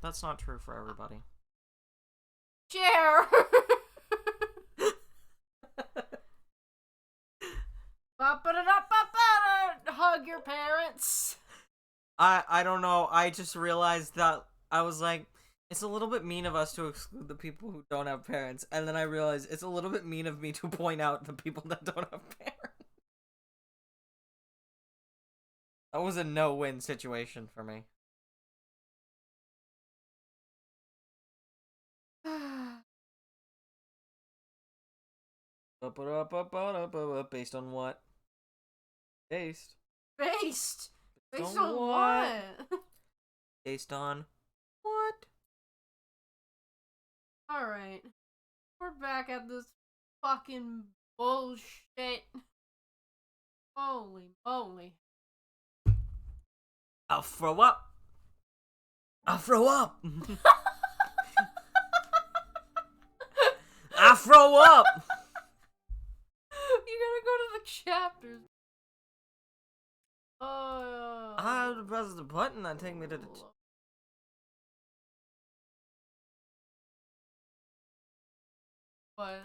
That's not true for everybody. Share! Hug your parents. I don't know. I just realized that I was like, it's a little bit mean of us to exclude the people who don't have parents, and then I realized it's a little bit mean of me to point out the people that don't have parents. That was a no-win situation for me. Based on what? Based. Based on what? Based on what? Alright. We're back at this fucking bullshit. Holy moly. I'll throw up. I'll throw up. I'll throw up. You gotta go to the chapters. I have to press the button that take me to the. What?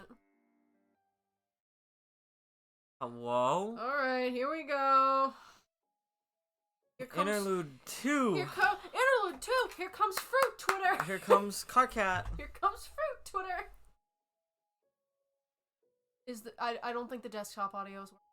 Hello? Alright, here we go. Here comes, Interlude 2. Interlude 2. Here comes Fruit Twitter. Here comes Carcat. Here comes Fruit Twitter. I don't think the desktop audio is working.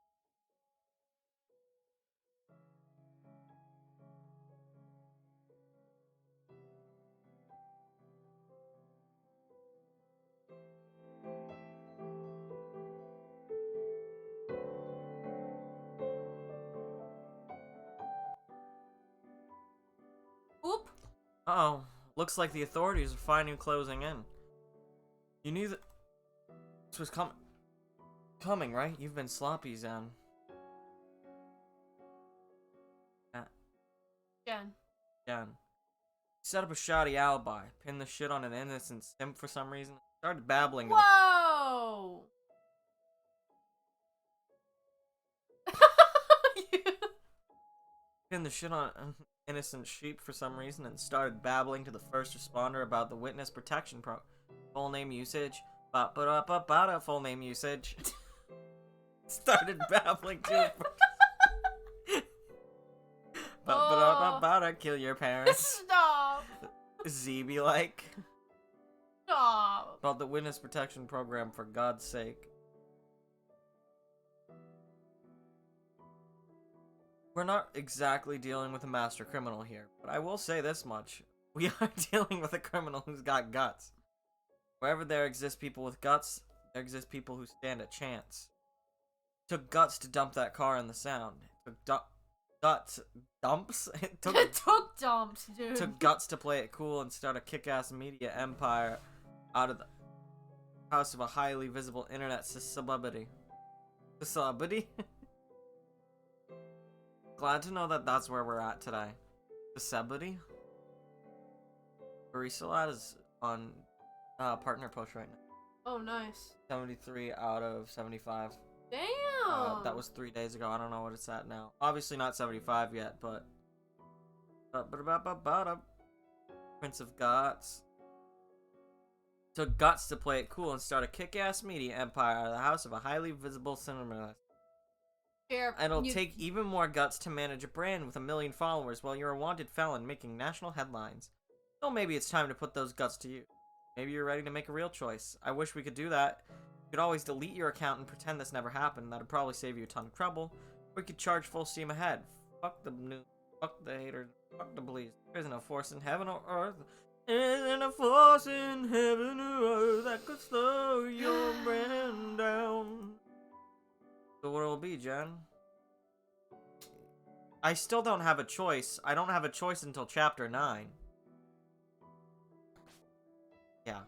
Oop. Uh-oh. Looks like the authorities are finally closing in. You knew that this was coming, right? You've been sloppy, Zen. Jen. Set up a shoddy alibi, pinned the shit on an innocent simp for some reason, started babbling. Whoa! Pinned the shit on an innocent sheep for some reason and started babbling to the first responder about the witness protection full name usage. Full name usage. Started babbling to kill your parents. Stop! Z be like. Stop! About the witness protection program, for God's sake. We're not exactly dealing with a master criminal here, but I will say this much. We are dealing with a criminal who's got guts. Wherever there exist people with guts, there exist people who stand a chance. It took guts to dump that car in the sound. It took dumps? It took dumps, dude. Took guts to play it cool and start a kick-ass media empire out of the house of a highly visible internet celebrity. Celebrity? Glad to know that that's where we're at today. Celebrity? Barisal is on partner push right now. Oh, nice. 73 out of 75. Damn! That was 3 days ago. I don't know what it's at now. Obviously not 75 yet, but... Prince of Guts. Took guts to play it cool and start a kick-ass media empire out of the house of a highly visible cinema. And it'll take even more guts to manage a brand with 1 million followers while you're a wanted felon making national headlines. So maybe it's time to put those guts to use. Maybe you're ready to make a real choice. I wish we could do that. You could always delete your account and pretend this never happened. That'd probably save you a ton of trouble. Or we could charge full steam ahead. Fuck the news. Fuck the haters. Fuck the police. There isn't a force in heaven or earth. There isn't a force in heaven or earth that could slow your brand down. So what will be, Jen? I still don't have a choice. I don't have a choice until chapter 9. Yeah.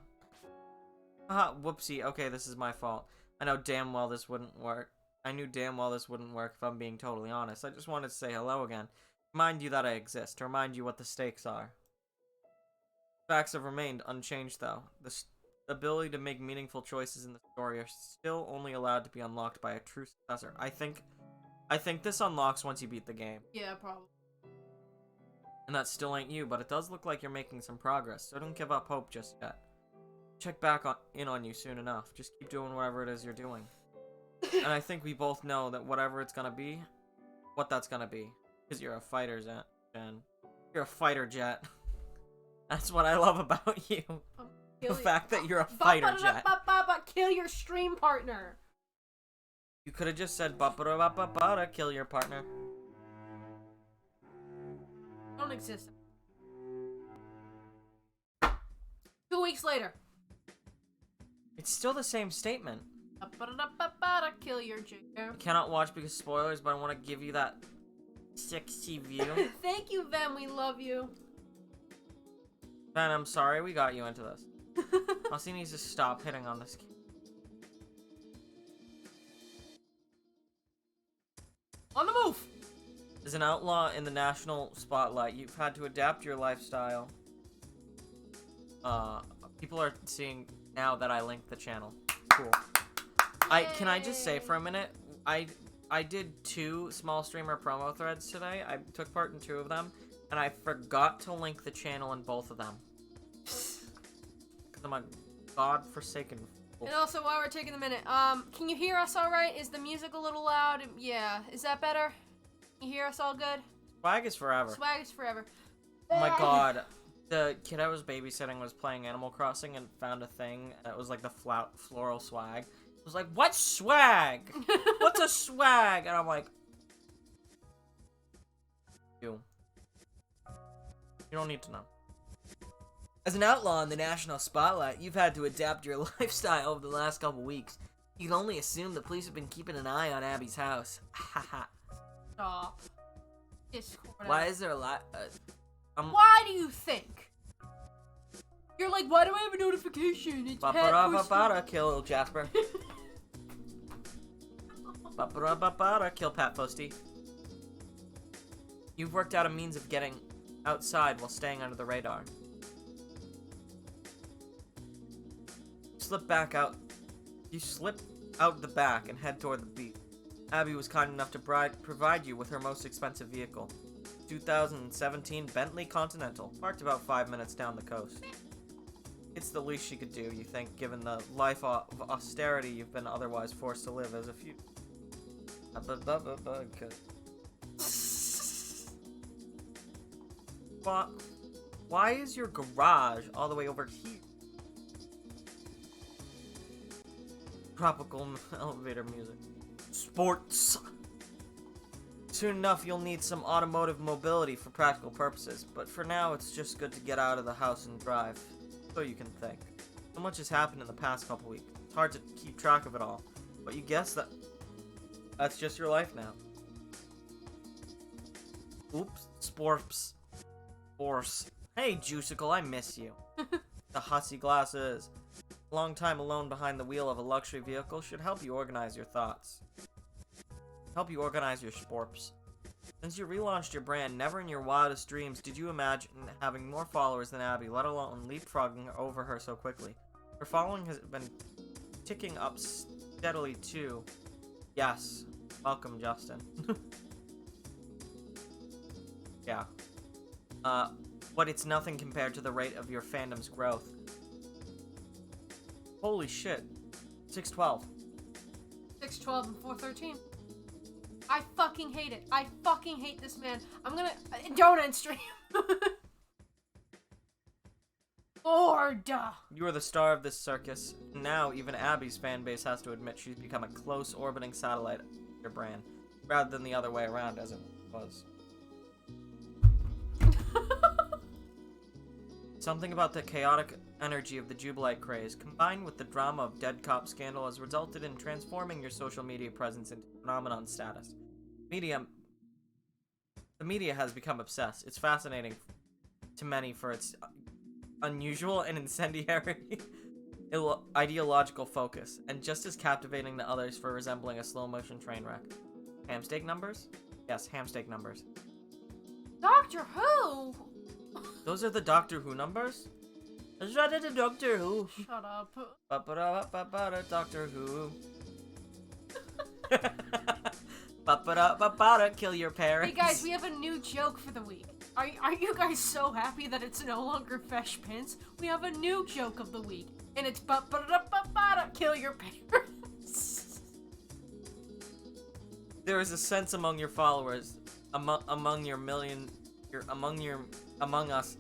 Whoopsie. Okay, this is my fault. I know damn well this wouldn't work. I knew damn well this wouldn't work if I'm being totally honest. I just wanted to say hello again. Remind you that I exist. To remind you what the stakes are. Facts have remained unchanged, though. The ability to make meaningful choices in the story are still only allowed to be unlocked by a true successor. I think this unlocks once you beat the game. Yeah, probably. And that still ain't you, but it does look like you're making some progress, so don't give up hope just yet. Check back in on you soon enough. Just keep doing whatever it is you're doing. And I think we both know that whatever it's gonna be, what that's gonna be. Because you're a fighter, Jen. You're a fighter, Jet. That's what I love about you. The fact that you're a fighter, Jet. Kill your stream partner. You could have just said ba-ba-da-ba-ba-ba, kill your partner. Don't exist. 2 weeks later. It's still the same statement. Kill your jigger. I cannot watch because spoilers, but I want to give you that sexy view. Thank you, Ven. We love you. Ben, I'm sorry we got you into this. Aussie needs to stop hitting on this kid. On the move! As an outlaw in the national spotlight, you've had to adapt your lifestyle. People are seeing now that I linked the channel. Cool. Can I just say for a minute, I did 2 small streamer promo threads today. I took part in 2 of them, and I forgot to link the channel in both of them. Because I'm a godforsaken fool. And also, while we're taking a minute, can you hear us all right? Is the music a little loud? Yeah. Is that better? Can you hear us all good? Swag is forever. Swag is forever. Oh my god. The kid I was babysitting was playing Animal Crossing and found a thing. And it was like the floral swag. I was like, what's swag? What's a swag? And I'm like, you don't need to know. As an outlaw in the national spotlight, you've had to adapt your lifestyle over the last couple weeks. You can only assume the police have been keeping an eye on Abby's house. Haha. Stop. Discord. Why is there a lot? Why do you think? You're like, why do I have a notification? It's Ba-ba-da-ba-ba-da, kill Jasper. Ba-ba-da-ba-ba-da, kill Pat Fosty. You've worked out a means of getting outside while staying under the radar. You slip out the back and head toward the beach. Abby was kind enough to provide you with her most expensive vehicle. 2017 Bentley Continental, parked about 5 minutes down the coast. It's the least she could do, you think, given the life of austerity you've been otherwise forced to live as a few. Why is your garage all the way over here? Tropical elevator music. Sports. Soon enough, you'll need some automotive mobility for practical purposes, but for now, it's just good to get out of the house and drive, so you can think. So much has happened in the past couple weeks. It's hard to keep track of it all, but you guess that's just your life now. Oops, sporps. Force. Hey, Juicicle, I miss you. The hussy glasses. A long time alone behind the wheel of a luxury vehicle should help you organize your thoughts. Help you organize your sporps. Since you relaunched your brand, never in your wildest dreams did you imagine having more followers than Abby, let alone leapfrogging over her so quickly. Her following has been ticking up steadily too. Yes. Welcome, Justin. Yeah. But it's nothing compared to the rate of your fandom's growth. Holy shit. 612. 612 and 413. I fucking hate it. I fucking hate this man. I'm gonna... don't end stream. Bored. You are the star of this circus. Now, even Abby's fan base has to admit she's become a close orbiting satellite of your brand, rather than the other way around as it was. Something about the chaotic energy of the Jubilite craze, combined with the drama of Dead Cop scandal, has resulted in transforming your social media presence into phenomenon status. The media has become obsessed. It's fascinating to many for its unusual and incendiary ideological focus, and just as captivating to others for resembling a slow-motion train wreck. Hamsteak numbers? Yes, hamsteak numbers. Doctor Who? Those are the Doctor Who numbers? Is that the Doctor Who? Shut up. Doctor Who. Ba-ba-da-ba-ba-da, kill your parents. Hey guys, we have a new joke for the week. Are you guys so happy that it's no longer Fesh Pins? We have a new joke of the week, and it's kill your parents. There is a sense among your followers, among us,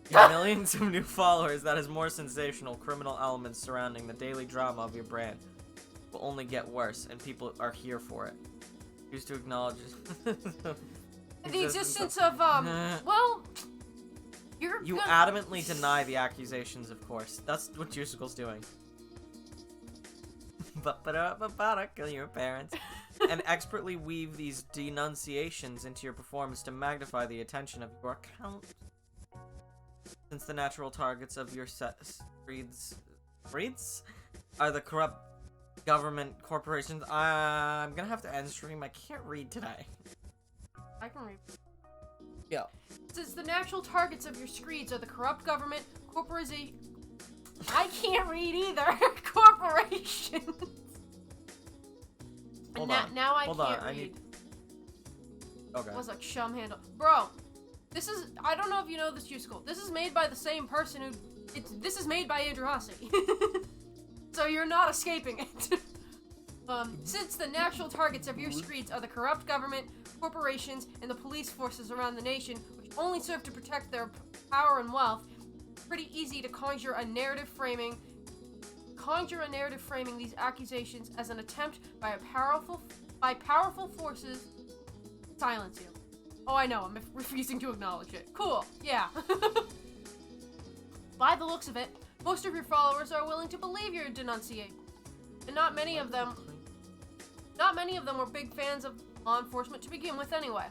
your millions of new followers that is more sensational criminal elements surrounding the daily drama of your brand will only get worse, and people are here for it. Choose to acknowledge the existence of well, you adamantly deny the accusations, of course. That's what Jusicle's doing. Kill your parents. And expertly weave these denunciations into your performance to magnify the attention of your account. Since the natural targets of your breeds are the corrupt government corporations, I'm gonna have to end stream. I can't read today. I can read. Yeah. Since the natural targets of your screeds are the corrupt government corporation. I can't read either. Corporations. Hold on. Now I Hold can't on. read. I need. Okay. It was like shum handle, bro. This is. I don't know if you know this, Juiceable. This is made by the same person who. This is made by Andrew Hasse. So you're not escaping it. Since the natural targets of your screeds are the corrupt government, corporations, and the police forces around the nation, which only serve to protect their power and wealth, it's pretty easy to conjure a narrative framing these accusations as an attempt by powerful forces to silence you. Oh, I know, I'm refusing to acknowledge it. Cool, yeah. By the looks of it, most of your followers are willing to believe your denunciation, and not many of them were big fans of law enforcement to begin with anyway.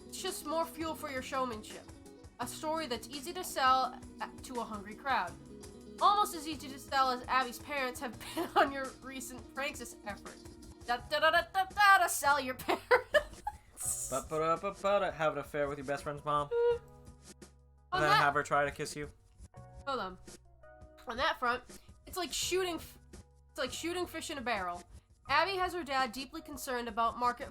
It's just more fuel for your showmanship. A story that's easy to sell to a hungry crowd. Almost as easy to sell as Abby's parents have been on your recent Pranksis effort. To sell your parents. Have an affair with your best friend's mom. And then that, have her try to kiss you. Hold on. On that front, it's like shooting fish in a barrel. Abby has her dad deeply concerned about market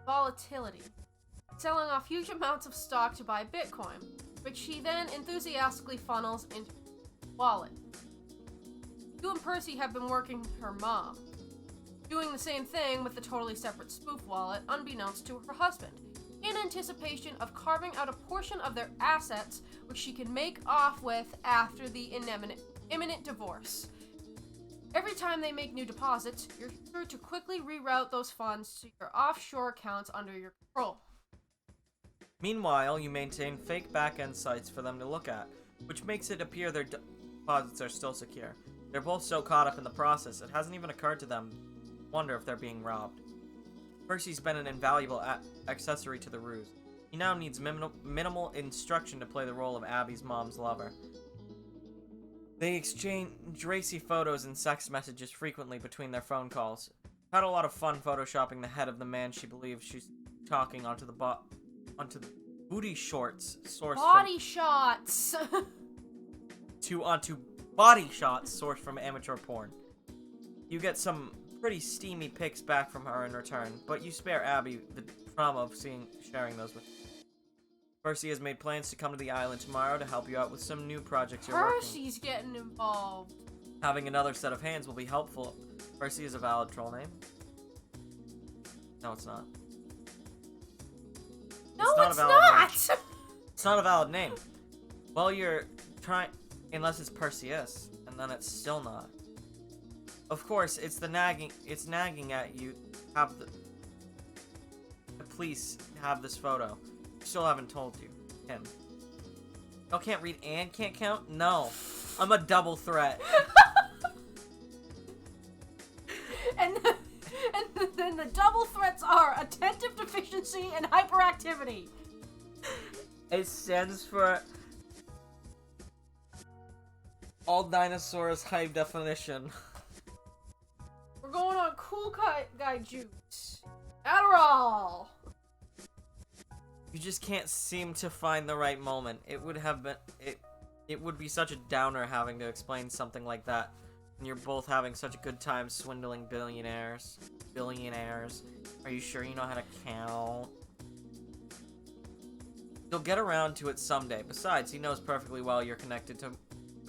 volatility, selling off huge amounts of stock to buy Bitcoin, which she then enthusiastically funnels into her wallet. You and Percy have been working her mom, doing the same thing with the totally separate spoof wallet, unbeknownst to her husband, in anticipation of carving out a portion of their assets which she can make off with after the imminent divorce. Every time they make new deposits, you're sure to quickly reroute those funds to your offshore accounts under your control. Meanwhile, you maintain fake back-end sites for them to look at, which makes it appear their deposits are still secure. They're both so caught up in the process, it hasn't even occurred to them to wonder if they're being robbed. Percy's been an invaluable accessory to the ruse. He now needs minimal instruction to play the role of Abby's mom's lover. They exchange racy photos and sex messages frequently between their phone calls. Had a lot of fun photoshopping the head of the man she believes she's talking onto the booty shorts sourced Body shots! onto body shots sourced from amateur porn. You get some pretty steamy pics back from her in return, but you spare Abby the trauma of sharing those with you. Percy has made plans to come to the island tomorrow to help you out with some new projects you're working. Percy's getting involved. Having another set of hands will be helpful. Percy is a valid troll name. No, it's not. No, it's not! It's not a valid name. Well, you're trying... Unless it's Perseus, and then it's still not. Of course, it's nagging at you. Have the police have this photo. Still haven't told him. Y'all can't read and can't count? No. I'm a double threat. and then the double threats are attentive deficiency and hyperactivity. It stands for all dinosaurs high definition. We're going on cool guy juice. Adderall. You just can't seem to find the right moment. It would be such a downer having to explain something like that when you're both having such a good time swindling billionaires. Are you sure you know how to count? He'll get around to it someday. Besides, he knows perfectly well you're connected to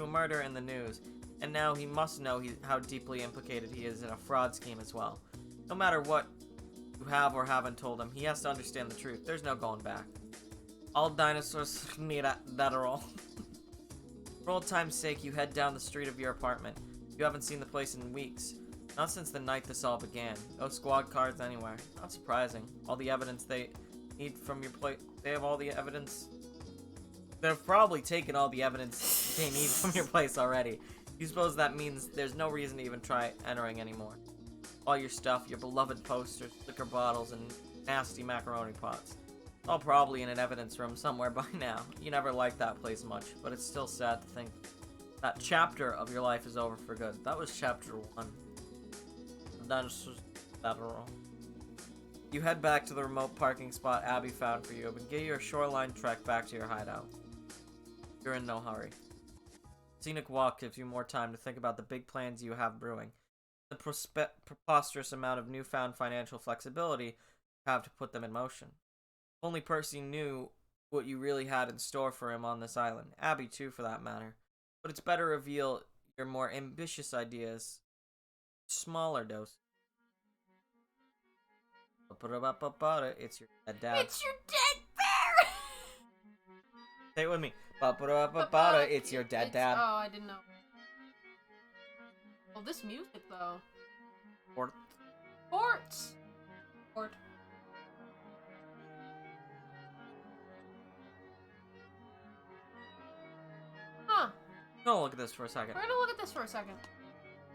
a murder in the news, and now he must know how deeply implicated he is in a fraud scheme as well. No matter what you have or haven't told him, he has to understand the truth. There's no going back. All dinosaurs need Adderall. For old time's sake, you head down the street of your apartment. You haven't seen the place in weeks. Not since the night this all began. No squad cars anywhere. Not surprising. All the evidence they need from your place. They have all the evidence. They've probably taken all the evidence they need from your place already. You suppose that means there's no reason to even try entering anymore. All your stuff, your beloved posters, liquor bottles, and nasty macaroni pots. All probably in an evidence room somewhere by now. You never liked that place much, but it's still sad to think that chapter of your life is over for good. That was chapter 1. Dinosaurs Adderall. You head back to the remote parking spot Abby found for you and begin your shoreline trek back to your hideout. You're in no hurry. Scenic walk gives you more time to think about the big plans you have brewing. The preposterous amount of newfound financial flexibility you have to put them in motion. If only Percy knew what you really had in store for him on this island. Abby too, for that matter. But it's better to reveal your more ambitious ideas in smaller doses. It's your dead dad. It's your dead bear! Say it with me. It's your dead dad. Oh, I didn't know. Oh, this music, though. Port. Ports! Port. Huh. Go look at this for a second. We're gonna look at this for a second.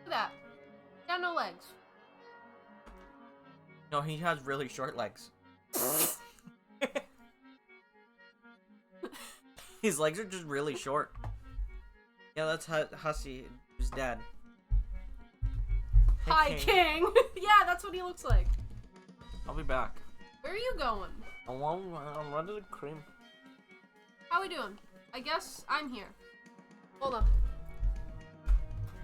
Look at that. Got no legs. No, he has really short legs. His legs are just really short. Yeah, that's Hussy, his dad. Hey, Hi, King! Yeah, that's what he looks like. I'll be back. Where are you going? I'm ready to cream. How we doing? I guess I'm here. Hold on.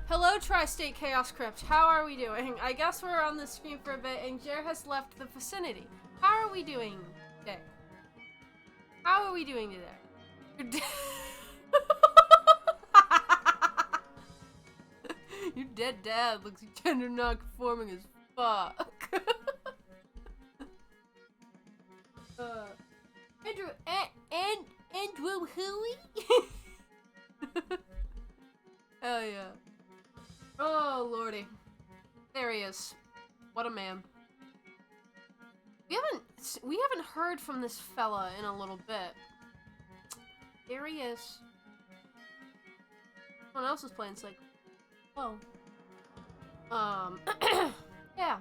Hello, Tri-State Chaos Crypt. How are we doing? I guess we're on the screen for a bit, and Jer has left the vicinity. How are we doing today? How are we doing today? You're dead. Your dead dad looks gender non-conforming as fuck. Andrew Huey? Hell yeah. Oh, lordy. There he is. What a man. We haven't heard from this fella in a little bit. There he is. Someone else is playing Psych. Oh. Yeah.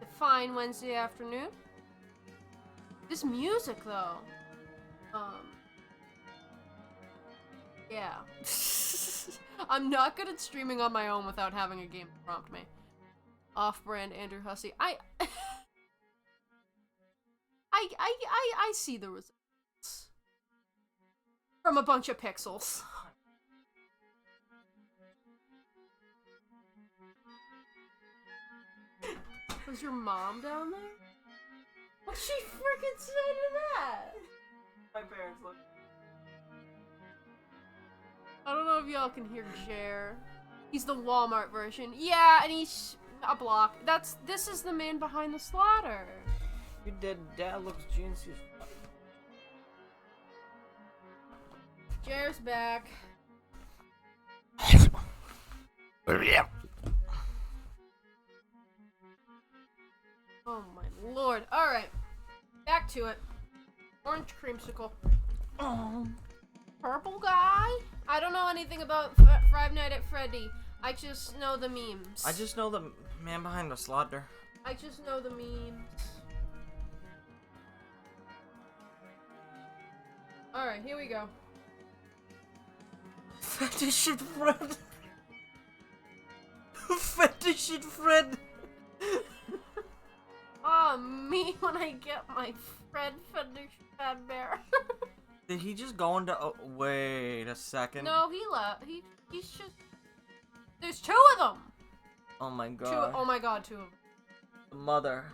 A fine Wednesday afternoon. This music, though. Yeah. I'm not good at streaming on my own without having a game prompt me. Off-brand Andrew Hussey. I see the results. From a bunch of pixels. Was your mom down there? What'd she freaking say to that? My parents look. I don't know if y'all can hear Jer. He's the Walmart version. Yeah, and he's a block. This is the man behind the slaughter. Your dead dad looks genius. Jer's back. Oh my lord. Alright. Back to it. Orange creamsicle. Oh. Purple guy? I don't know anything about Five Nights at Freddy. I just know the memes. I just know the man behind the slaughter. I just know the memes. Alright, here we go. Fetish it, Fred. Fetish it, Fred. Oh, me when I get my Fred fetish bad bear. Did he just go into? Oh, wait a second. No, he left. He's just. There's two of them. Oh my god. Oh my god, two of them. The mother.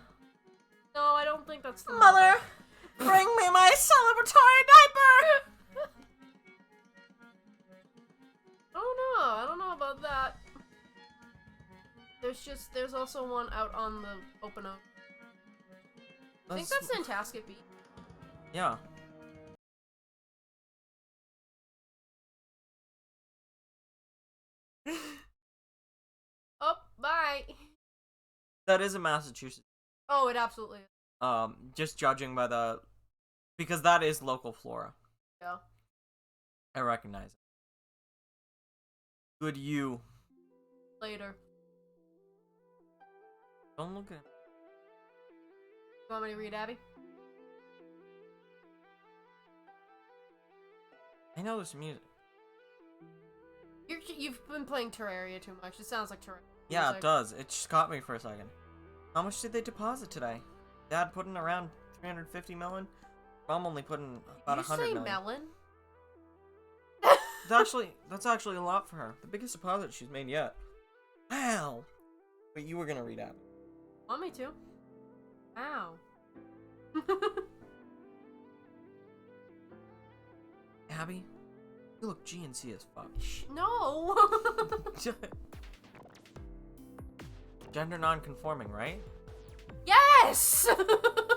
No, I don't think that's the Mother. Bring me my celebratory diaper! I don't know about that. There's also one out on the open oak. I think that's Nantasket Beach. Yeah. Oh, bye. That is in Massachusetts. Oh, it absolutely is. Just judging by the... Because that is local flora. Yeah. I recognize it. Good you. Later. Don't look at him. You want me to read Abby? I know there's music. You've been playing Terraria too much. It sounds like Terraria. Yeah, it does. It just caught me for a second. How much did they deposit today? Dad put in around 350 million. Mom only put in about 100 million. Melon? That's actually a lot for her. The biggest deposit she's made yet. Wow. But you were gonna read Abby. Want me to? Wow. Abby, you look GNC as fuck. No. Gender non-conforming, right? Yes.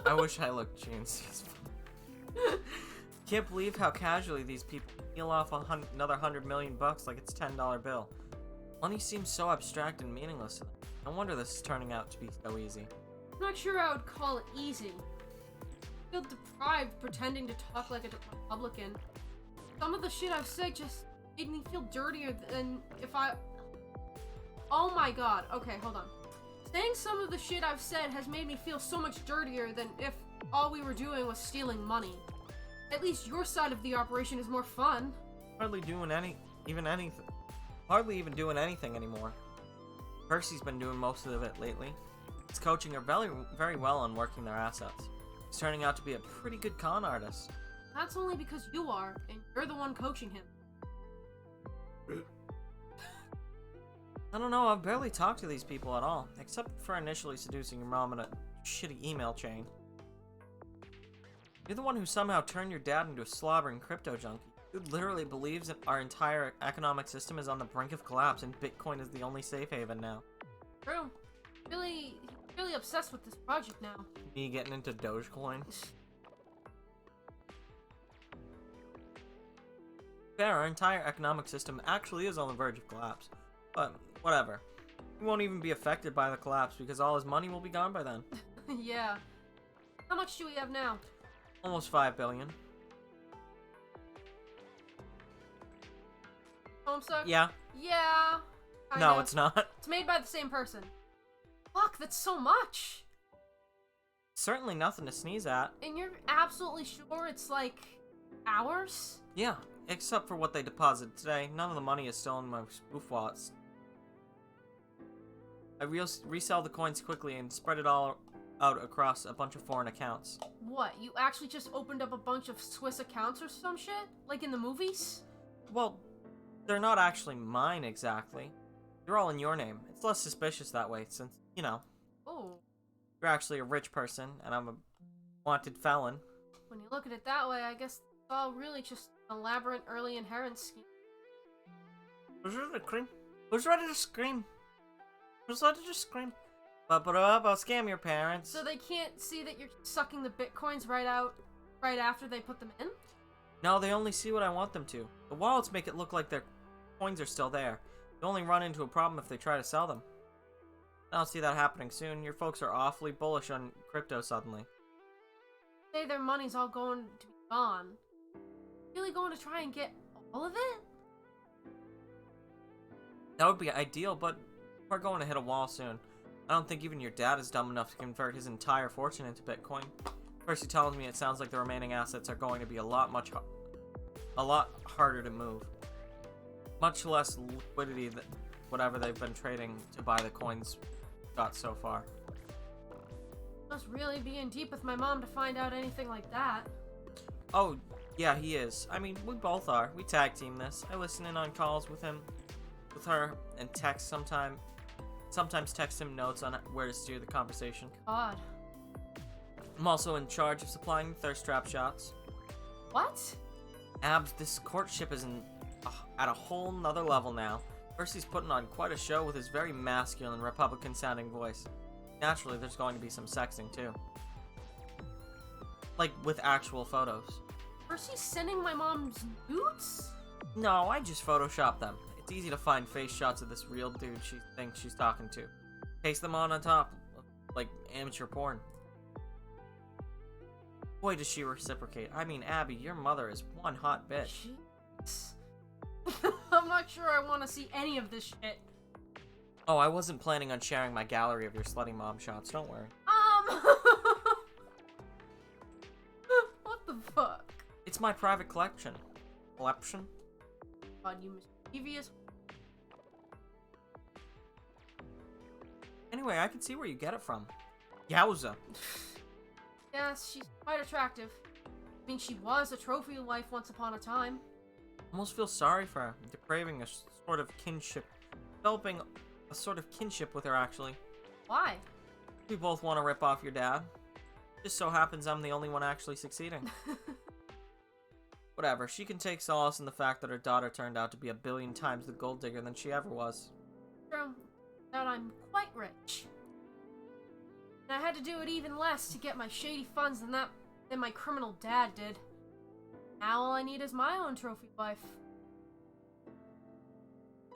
I wish I looked GNC as fuck. Can't believe how casually these people peel off another $100 million like it's a $10 bill. Money seems so abstract and meaningless to them. No wonder this is turning out to be so easy. I'm not sure I would call it easy. I feel deprived pretending to talk like a Republican. Some of the shit I've said just made me feel dirtier than if I... Oh my god. Okay, hold on. Saying some of the shit I've said has made me feel so much dirtier than if all we were doing was stealing money. At least your side of the operation is more fun. Hardly even doing anything anymore. Percy's been doing most of it lately. He's coaching her very well on working their assets. He's turning out to be a pretty good con artist. That's only because you are, and you're the one coaching him. I don't know, I've barely talked to these people at all, except for initially seducing your mom in a shitty email chain. You're the one who somehow turned your dad into a slobbering crypto junkie, who literally believes that our entire economic system is on the brink of collapse and Bitcoin is the only safe haven now. True. Really obsessed with this project now. Me getting into Dogecoin? Fair, our entire economic system actually is on the verge of collapse. But, whatever. He won't even be affected by the collapse because all his money will be gone by then. Yeah. How much do we have now? Almost 5 billion. Homestuck? Yeah. Yeah. No, it's not. It's made by the same person. Fuck, that's so much. Certainly nothing to sneeze at. And you're absolutely sure it's like ours? Yeah, except for what they deposited today. None of the money is still in my spoof wallets. I resell the coins quickly and spread it all out across a bunch of foreign accounts. What, you actually just opened up a bunch of Swiss accounts or some shit? Like in the movies? Well, they're not actually mine exactly. They're all in your name. It's less suspicious that way since, you know, Oh. you're actually a rich person and I'm a wanted felon. When you look at it that way, I guess it's all really just an elaborate early inheritance scheme. Who's ready to scream? Who's ready to scream? Who's ready to scream? I'll scam your parents. So they can't see that you're sucking the bitcoins right after they put them in? No, they only see what I want them to. The wallets make it look like their coins are still there. You only run into a problem if they try to sell them. I don't see that happening soon. Your folks are awfully bullish on crypto suddenly. Say their money's all going to be gone. Really going to try and get all of it? That would be ideal, but we're going to hit a wall soon. I don't think even your dad is dumb enough to convert his entire fortune into Bitcoin. First he tells me it sounds like the remaining assets are going to be a lot harder to move. Much less liquidity than whatever they've been trading to buy the coins got so far. Must really be in deep with my mom to find out anything like that. Oh, yeah, he is. I mean, we both are. We tag team this. I listen in on calls with her, and text sometimes text him notes on where to steer the conversation. God. I'm also in charge of supplying thirst trap shots. What? Abs, this courtship is at a whole nother level now. Percy's putting on quite a show with his very masculine, Republican-sounding voice. Naturally, there's going to be some sexting, too. Like, with actual photos. Percy's sending my mom's nudes? No, I just photoshopped them. It's easy to find face shots of this real dude she thinks she's talking to. Paste them on top, like amateur porn. Boy, does she reciprocate. I mean, Abby, your mother is one hot bitch. Jeez. I'm not sure I want to see any of this shit. Oh, I wasn't planning on sharing my gallery of your slutty mom shots, don't worry. What the fuck? It's my private collection. Collection? God, you mischievous. Anyway, I can see where you get it from. Yowza. Yes, she's quite attractive. I mean, she was a trophy wife once upon a time. Almost feel sorry for her, depraving a sort of kinship, developing a sort of kinship with her, actually. Why? We both want to rip off your dad. Just so happens I'm the only one actually succeeding. Whatever, she can take solace in the fact that her daughter turned out to be 1,000,000,000 times the gold digger than she ever was. True. That I'm quite rich. And I had to do it even less to get my shady funds than my criminal dad did. Now all I need is my own trophy wife.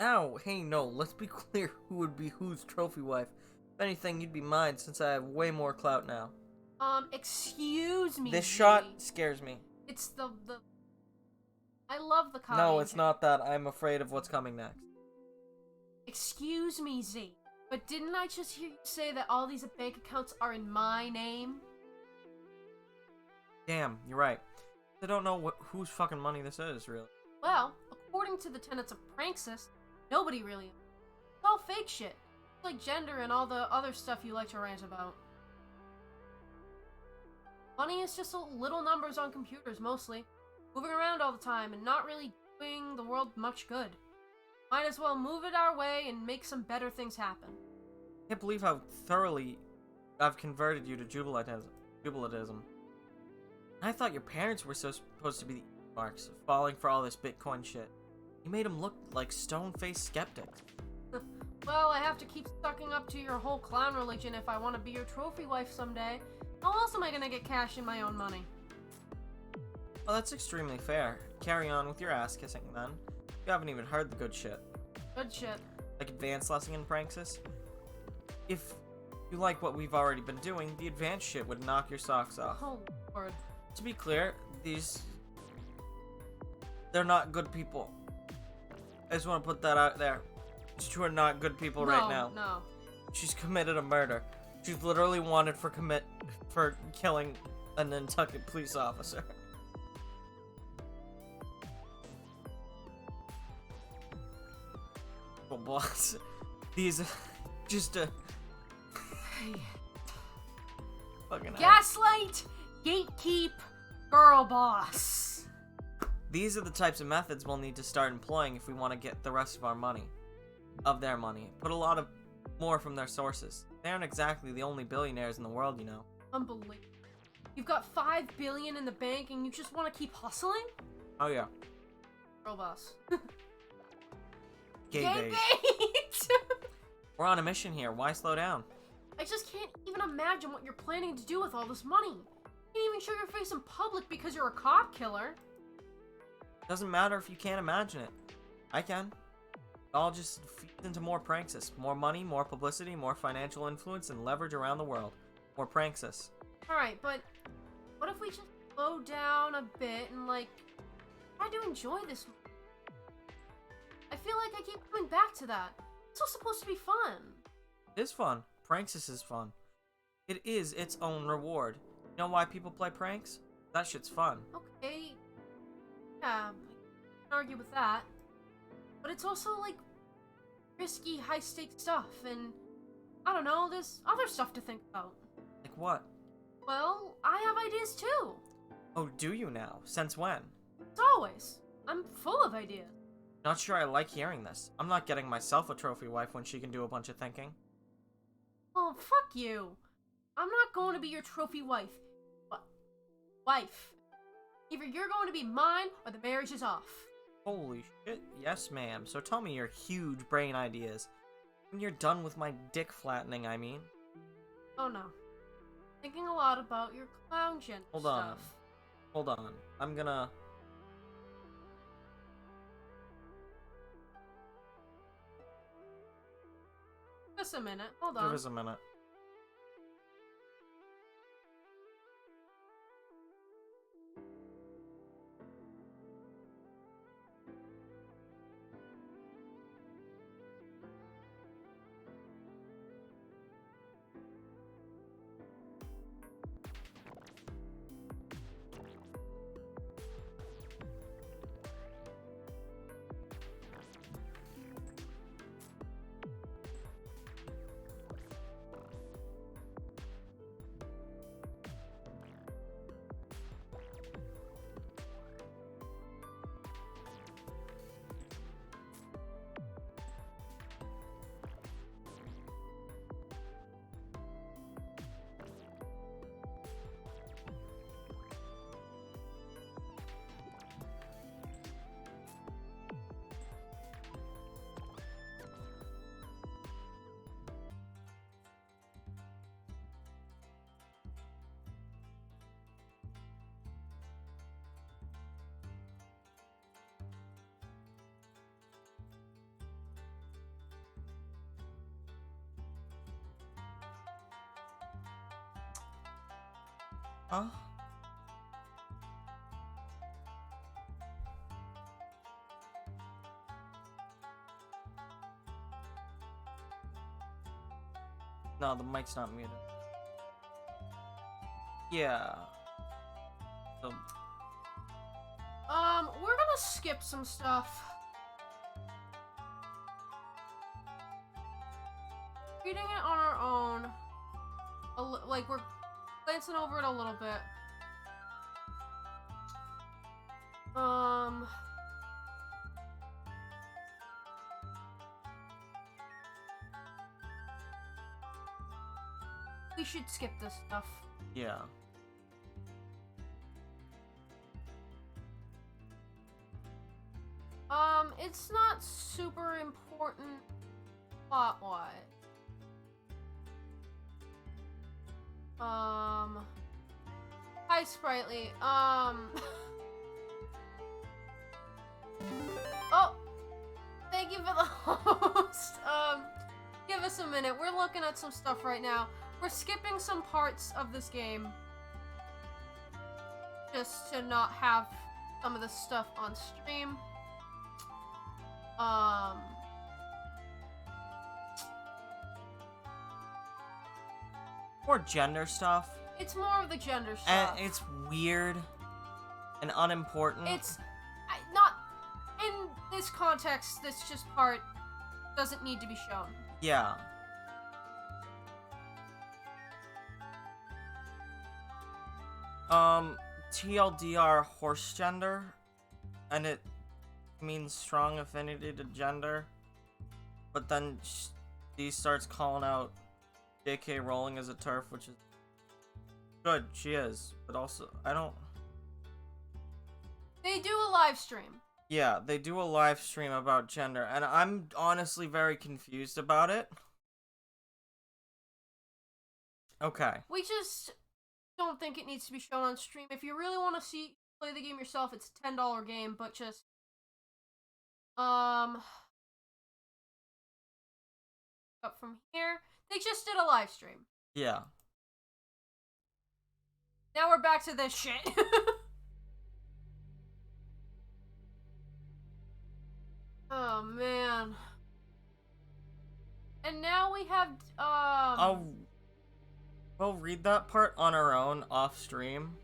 Ow, hey no, let's be clear who would be whose trophy wife. If anything, you'd be mine since I have way more clout now. Excuse me. This shot scares me. It's the I love the copy. No, it's not that. I'm afraid of what's coming next. Excuse me, Z. But didn't I just hear you say that all these bank accounts are in my name? Damn, you're right. I don't know whose fucking money this is, really. Well, according to the tenets of Pranksis, nobody really. It's all fake shit. It's like gender and all the other stuff you like to rant about. Money is just little numbers on computers, mostly. Moving around all the time and not really doing the world much good. Might as well move it our way and make some better things happen. I can't believe how thoroughly I've converted you to jubilatism. I thought your parents were supposed to be the marks, falling for all this Bitcoin shit. You made them look like stone-faced skeptics. Well, I have to keep sucking up to your whole clown religion if I want to be your trophy wife someday. How else am I gonna get cash in my own money? Well, that's extremely fair. Carry on with your ass kissing then. You haven't even heard the good shit. Good shit. Like advanced lesson in Pranksis? If you like what we've already been doing, the advanced shit would knock your socks off. Oh, Lord. To be clear, they're not good people. I just want to put that out there. These two are not good people right now. No. She's committed a murder. She's literally wanted for killing a Nantucket police officer. Well, boss, these are just a fucking Gaslight, gatekeep, girl boss. These are the types of methods we'll need to start employing if we want to get the rest of our money. Of their money. Put a lot of more from their sources. They aren't exactly the only billionaires in the world, you know. Unbelievable. You've got $5 billion in the bank and you just want to keep hustling? Oh yeah. Girl boss. Gay Gay bait. bait! We're on a mission here. Why slow down? I just can't even imagine what you're planning to do with all this money. You can't even show your face in public because you're a cop killer. Doesn't matter if you can't imagine it. I can. It all just feeds into more Pranksis. More money, more publicity, more financial influence, and leverage around the world. More Pranksis. Alright, but what if we just slow down a bit and, like, try to enjoy this? I feel like I keep coming back to that. It's all supposed to be fun. It is fun. Pranksis is fun. It is its own reward. You know why people play pranks? That shit's fun. Okay. Yeah, I can argue with that. But it's also, like, risky, high-stakes stuff, and I don't know, there's other stuff to think about. Like what? Well, I have ideas too. Oh, do you now? Since when? As always. I'm full of ideas. Not sure I like hearing this. I'm not getting myself a trophy wife when she can do a bunch of thinking. Oh, fuck you. I'm not going to be your trophy wife. wife. Either you're going to be mine, or the marriage is off. Holy shit, yes ma'am. So tell me your huge brain ideas. When you're done with my dick flattening, I mean. Oh no. Thinking a lot about your clown gender stuff. Hold on. I'm gonna... Just a minute. Hold on. Give us a minute. Huh? No, the mic's not muted. Yeah. So... we're gonna skip some stuff. Reading it on our own. Like, we're glancing over it a little bit. We should skip this stuff. Yeah. It's not super important plot-wise. Hi, Sprightly. Oh! Thank you for the host. Give us a minute. We're looking at some stuff right now. We're skipping some parts of this game. Just to not have some of this stuff on stream. More gender stuff. It's more of the gender stuff. And it's weird and unimportant. It's not in this context. This just part doesn't need to be shown. Yeah. TLDR horse gender, and it means strong affinity to gender, but then she starts calling out J.K. Rowling as a TERF, which is good, she is, but also, I don't... They do a live stream. Yeah, they do a live stream about gender, and I'm honestly very confused about it. Okay. We just don't think it needs to be shown on stream. If you really want to play the game yourself, it's a $10 game, but just... Up from here. They just did a live stream. Yeah. Now we're back to this shit. Oh, man. And now we have, We'll read that part on our own off stream.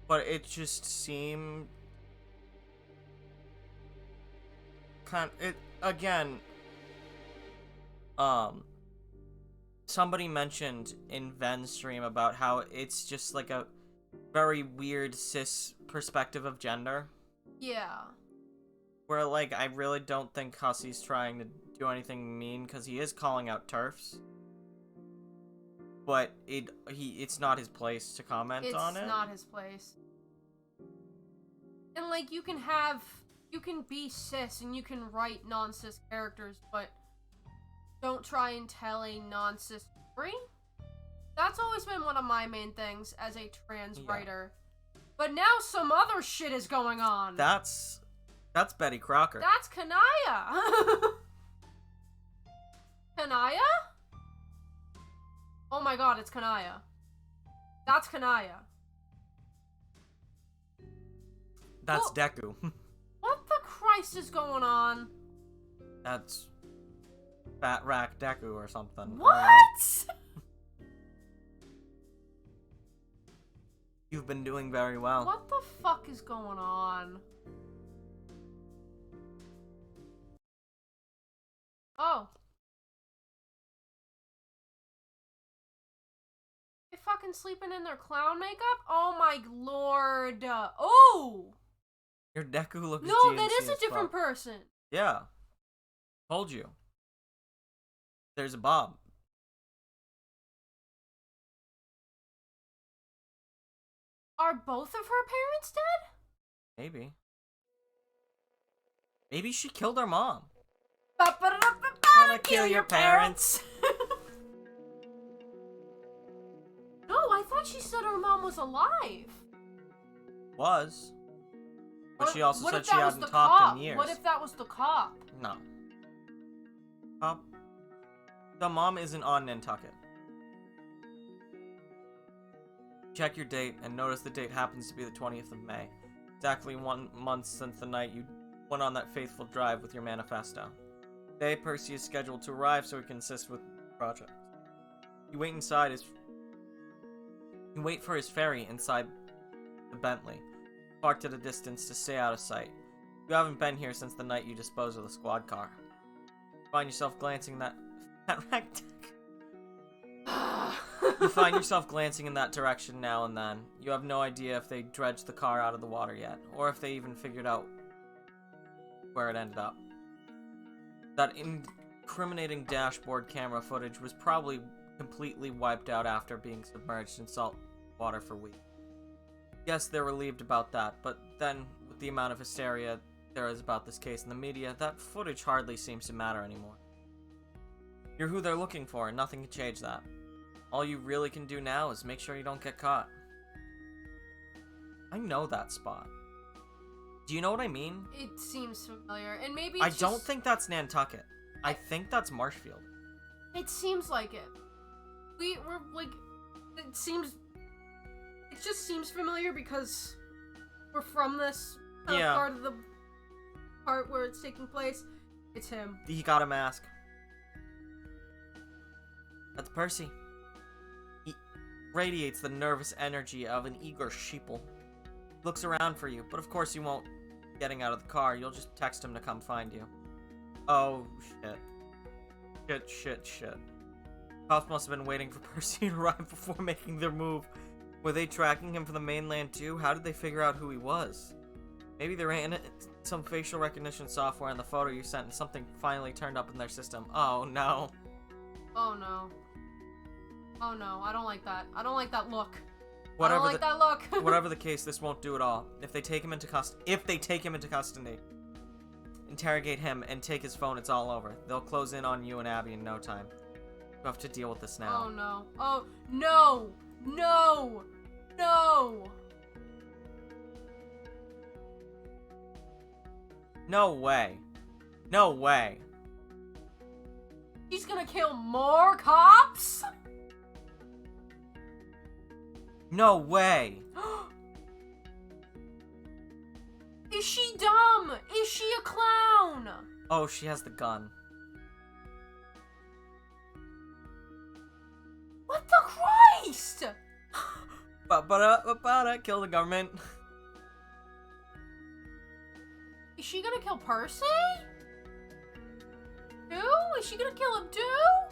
But it just seemed... again... Somebody mentioned in Ven's stream about how it's just like a very weird cis perspective of gender. Yeah. Where, like, I really don't think Hussey's trying to do anything mean, because he is calling out TERFs. but it's not his place to comment on it. It's not his place. And like you can be cis and you can write non-cis characters, but don't try and tell a non-cis story. That's always been one of my main things as a trans writer. But now some other shit is going on. That's Betty Crocker. That's Kanaya. Kanaya? Oh my god, it's Kanaya. That's Kanaya. That's Deku. What the Christ is going on? That's Fat Rack Deku or something. What? You've been doing very well. What the fuck is going on? Oh. They fucking sleeping in their clown makeup? Oh my lord. Oh! Your Deku looks No, GNC that is a as different fuck. person. Yeah. Told you. There's a Bob. Are both of her parents dead? Maybe. Maybe she killed her mom. Wanna kill your parents? No, I thought she said her mom was alive. Was. But she also what said if she that was hadn't the talked cop? in years. What if that was the cop? No. Cop. The mom isn't on Nantucket. Check your date and notice the date happens to be the 20th of May. Exactly 1 month since the night you went on that faithful drive with your manifesto. Today, Percy is scheduled to arrive so he can assist with the project. You wait for his ferry inside the Bentley, parked at a distance to stay out of sight. You haven't been here since the night you disposed of the squad car. You find yourself glancing You find yourself glancing in that direction now and then. You have no idea if they dredged the car out of the water yet, or if they even figured out where it ended up. That incriminating dashboard camera footage was probably completely wiped out after being submerged in salt water for weeks. Yes, they're relieved about that, but then, with the amount of hysteria there is about this case in the media, that footage hardly seems to matter anymore. You're who they're looking for, and nothing can change that. All you really can do now is make sure you don't get caught. I know that spot. Do you know what I mean? It seems familiar, and maybe I it's don't think that's Nantucket. I think that's Marshfield. It seems like it. We're like, it just seems familiar because we're from this part of the part where it's taking place. It's him. He got a mask. That's Percy. He radiates the nervous energy of an eager sheeple. Looks around for you, but of course you won't. Getting out of the car, you'll just text him to come find you. Oh, shit. Shit. Cops must have been waiting for Percy to arrive before making their move. Were they tracking him from the mainland too? How did they figure out who he was? Maybe they ran some facial recognition software in the photo you sent and something finally turned up in their system. Oh, no. Oh, no. Oh, no. I don't like that. I don't like that look. Whatever that look. Whatever the case, this won't do at all. If they take him into custody, interrogate him and take his phone, it's all over. They'll close in on you and Abby in no time. You have to deal with this now. Oh no. Oh no. No. No. No way. No way. He's gonna kill more cops? No way. Is she dumb? Is she a clown? Oh, she has the gun. What the Christ? Kill the government. Is she gonna kill Percy? Too? Is she gonna kill him too?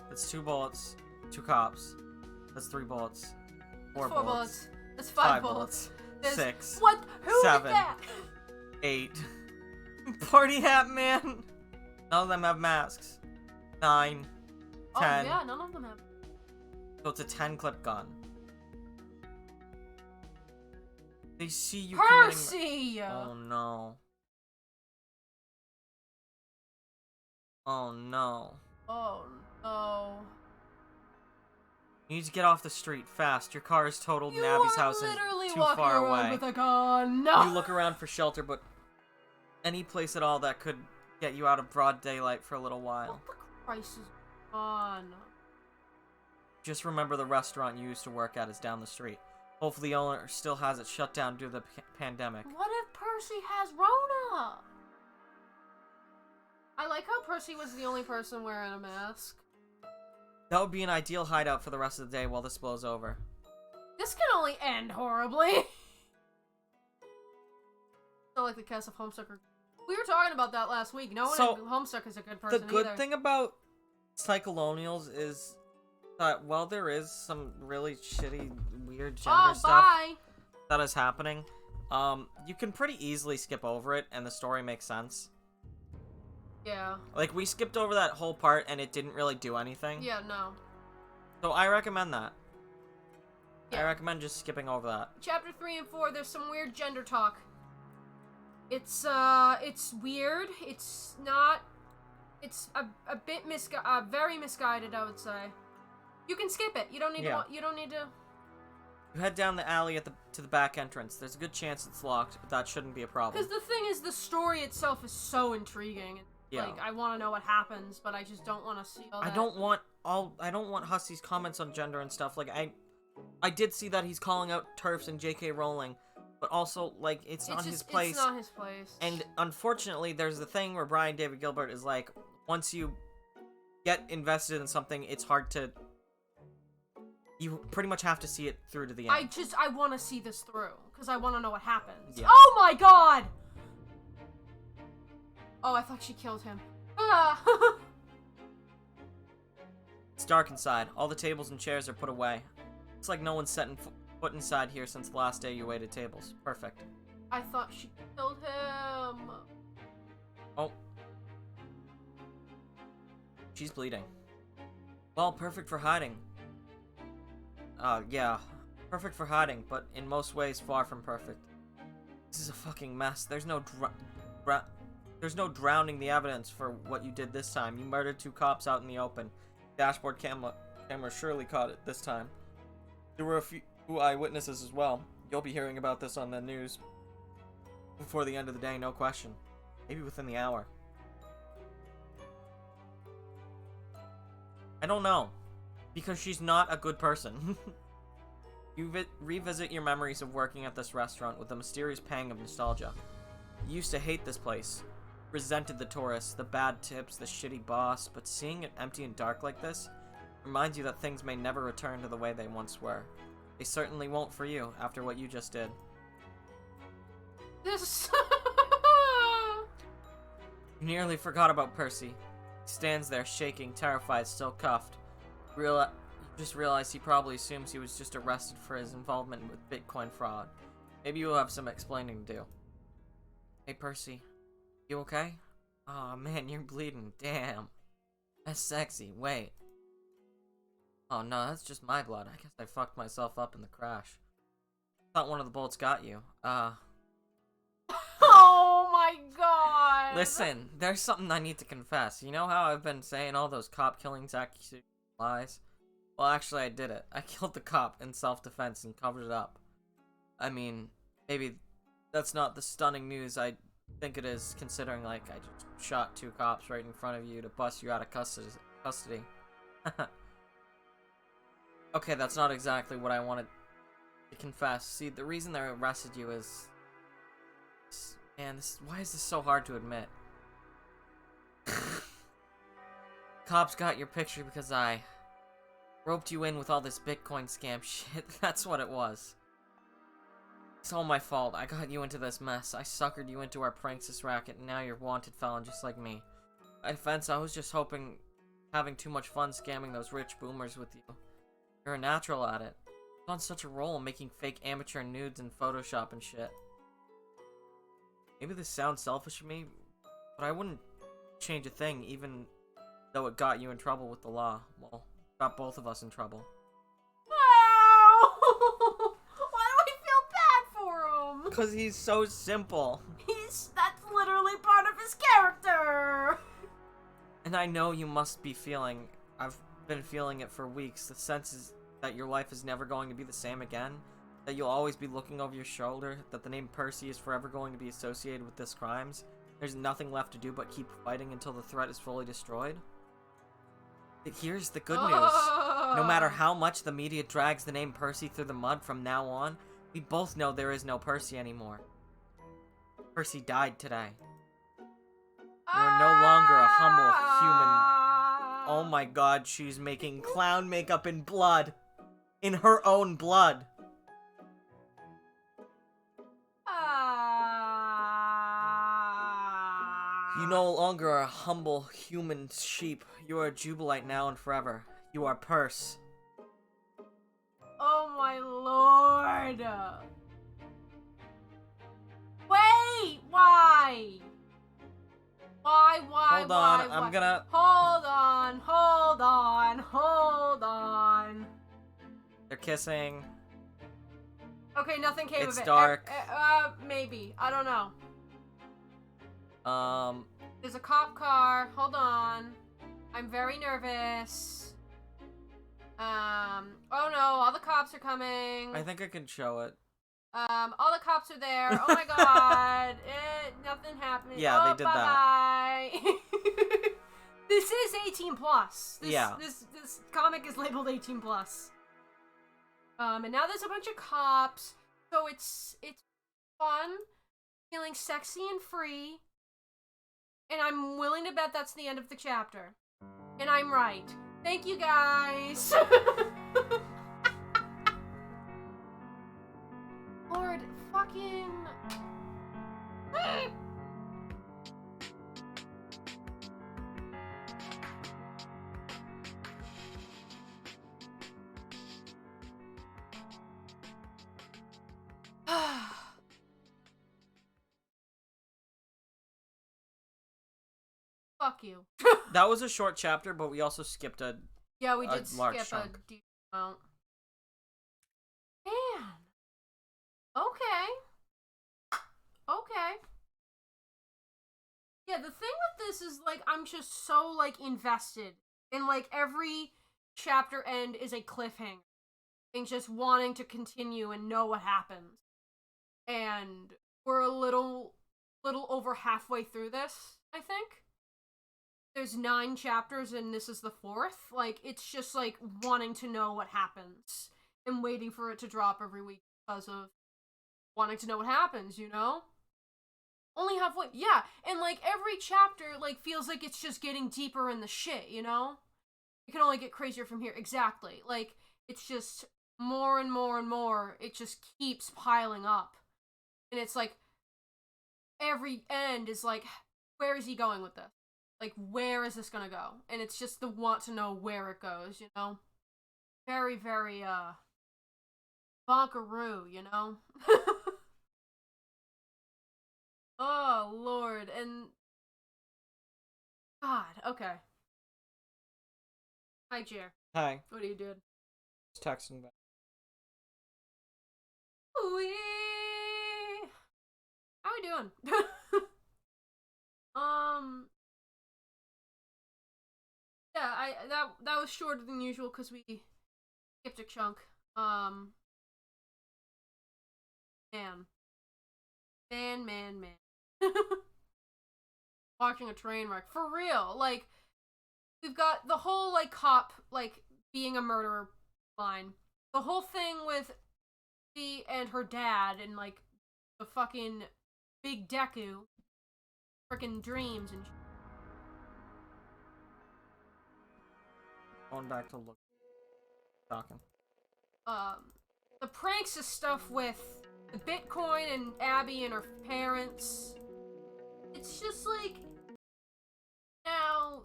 That's 2 bullets. 2 cops. That's 3 bullets. 4 Four bullets. That's 5 bullets. bullets. 6. What? Who 7. did that? 8. Party hat man. None of them have masks. 9. 10. Oh yeah, none of them have. So it's a 10-clip gun. They see you Percy! Oh no. Oh no. Oh no. You need to get off the street fast. Your car is totaled and You Abby's are house is literally too walking far around away. with a gun. No. You look around for shelter, but any place at all that could get you out of broad daylight for a little while. What the Christ is on? Just remember the restaurant you used to work at is down the street. Hopefully the owner still has it shut down due to the pandemic. What if Percy has Rona? I like how Percy was the only person wearing a mask. That would be an ideal hideout for the rest of the day while this blows over. This can only end horribly. Not like the cast of Homestuck. We were talking about that last week. No one in Homestuck is a good person. The good either. thing about Psycholonials is that while there is some really shitty, weird gender stuff that is happening, you can pretty easily skip over it and the story makes sense. Yeah. Like, we skipped over that whole part and it didn't really do anything. Yeah, no. So I recommend that. Yeah. I recommend just skipping over that. Chapter 3 and 4, there's some weird gender talk. It's weird. It's not... It's a bit very misguided, I would say. You can skip it. You don't need to... You don't need to... You head down the alley to the back entrance. There's a good chance it's locked, but that shouldn't be a problem. Because the thing is, the story itself is so intriguing. Yeah. Like, I want to know what happens, but I just don't want to see all that. I don't want Hussy's comments on gender and stuff. Like, I did see that he's calling out TERFs and J.K. Rowling, but also, like, it's not his place. It's not his place. And unfortunately, there's the thing where Brian David Gilbert is like, once you get invested in something, it's hard to... You pretty much have to see it through to the end. I want to see this through, because I want to know what happens. Yeah. Oh my god! Oh, I thought she killed him. Ah! It's dark inside. All the tables and chairs are put away. Looks like no one's set foot inside here since the last day you waited tables. Perfect. I thought she killed him. Oh. She's bleeding. Well, perfect for hiding. Yeah. Perfect for hiding, but in most ways far from perfect. This is a fucking mess. There's no drowning the evidence for what you did this time. You murdered 2 cops out in the open. Dashboard camera surely caught it this time. There were a few eyewitnesses as well. You'll be hearing about this on the news before the end of the day, no question. Maybe within the hour. I don't know. Because she's not a good person. You revisit your memories of working at this restaurant with a mysterious pang of nostalgia. You used to hate this place. Resented the tourists, the bad tips, the shitty boss, but seeing it empty and dark like this reminds you that things may never return to the way they once were. They certainly won't for you, after what you just did. This... You nearly forgot about Percy. He stands there, shaking, terrified, still cuffed. You just realized he probably assumes he was just arrested for his involvement with Bitcoin fraud. Maybe you'll have some explaining to do. Hey, Percy. You okay? Aw, man, you're bleeding. Damn. That's sexy. Wait. Oh, no, that's just my blood. I guess I fucked myself up in the crash. Thought one of the bolts got you. Oh my god! Listen, there's something I need to confess. You know how I've been saying all those cop killings accusations lies? Well, actually, I did it. I killed the cop in self-defense and covered it up. I mean, maybe that's not the stunning news I think it is, considering, like, I just shot 2 cops right in front of you to bust you out of custody. Okay, that's not exactly what I wanted to confess. See, the reason they arrested you is... Man, why is this so hard to admit? Cops got your picture because I roped you in with all this Bitcoin scam shit. That's what it was. It's all my fault. I got you into this mess. I suckered you into our pranksters racket, and now you're a wanted felon just like me. My defense, I was just having too much fun scamming those rich boomers with you. You're a natural at it. You're on such a roll making fake amateur nudes in Photoshop and shit. Maybe this sounds selfish of me, but I wouldn't change a thing, even though it got you in trouble with the law. Well, got both of us in trouble. Because he's so simple. That's literally part of his character. And I know you must be feeling, I've been feeling it for weeks, the sense is that your life is never going to be the same again, that you'll always be looking over your shoulder, that the name Percy is forever going to be associated with this crimes. There's nothing left to do but keep fighting until the threat is fully destroyed. But here's the good news. No matter how much the media drags the name Percy through the mud from now on, we both know there is no Percy anymore. Percy died today. You are no longer a humble human. Oh my god, she's making clown makeup in blood. In her own blood. You no longer are a humble human sheep. You are a Jubilite now and forever. You are Perse. Oh my lord. Wait, why? Why? Hold on, I'm gonna... Hold on. They're kissing. Okay, nothing came of it. It's dark. Maybe. I don't know. Um... There's a cop car. Hold on. I'm very nervous. Oh no, all the cops are coming. I think I can show it. All the cops are there. Oh my god. Nothing happened. Yeah, they did that. This is 18 plus. Yeah. This comic is labeled 18 plus. And now there's a bunch of cops. So it's fun, feeling sexy and free. And I'm willing to bet that's the end of the chapter. And I'm right. Thank you guys. Lord, fucking... Fuck you. That was a short chapter, but we also skipped a Yeah, we did large skip chunk. a deep amount. Man. Okay. Yeah, the thing with this is, like, I'm just so, like, invested. And, like, every chapter end is a cliffhanger. And just wanting to continue and know what happens. And we're a little over halfway through this, I think. There's 9 chapters and this is the 4th. Like, it's just, like, wanting to know what happens. And waiting for it to drop every week because of wanting to know what happens, you know? Only halfway. Yeah, and, like, every chapter, like, feels like it's just getting deeper in the shit, you know? It can only get crazier from here. Exactly. Like, it's just more and more and more. It just keeps piling up. And it's like, every end is like, where is he going with this? Like, where is this gonna go? And it's just the want to know where it goes, you know? Very, very, bonkaroo, you know? Oh, Lord, and... God, okay. Hi, Jer. Hi. What are you doing? Just texting back. Wee! How we doing? Yeah, that was shorter than usual because we skipped a chunk. Man. Watching a train wreck. For real. Like, we've got the whole, like, cop, like, being a murderer line. The whole thing with she and her dad and, like, the fucking big Deku. Frickin' dreams and Going back to look. Talking. the pranks stuff with the Bitcoin and Abby and her parents. It's just like, now,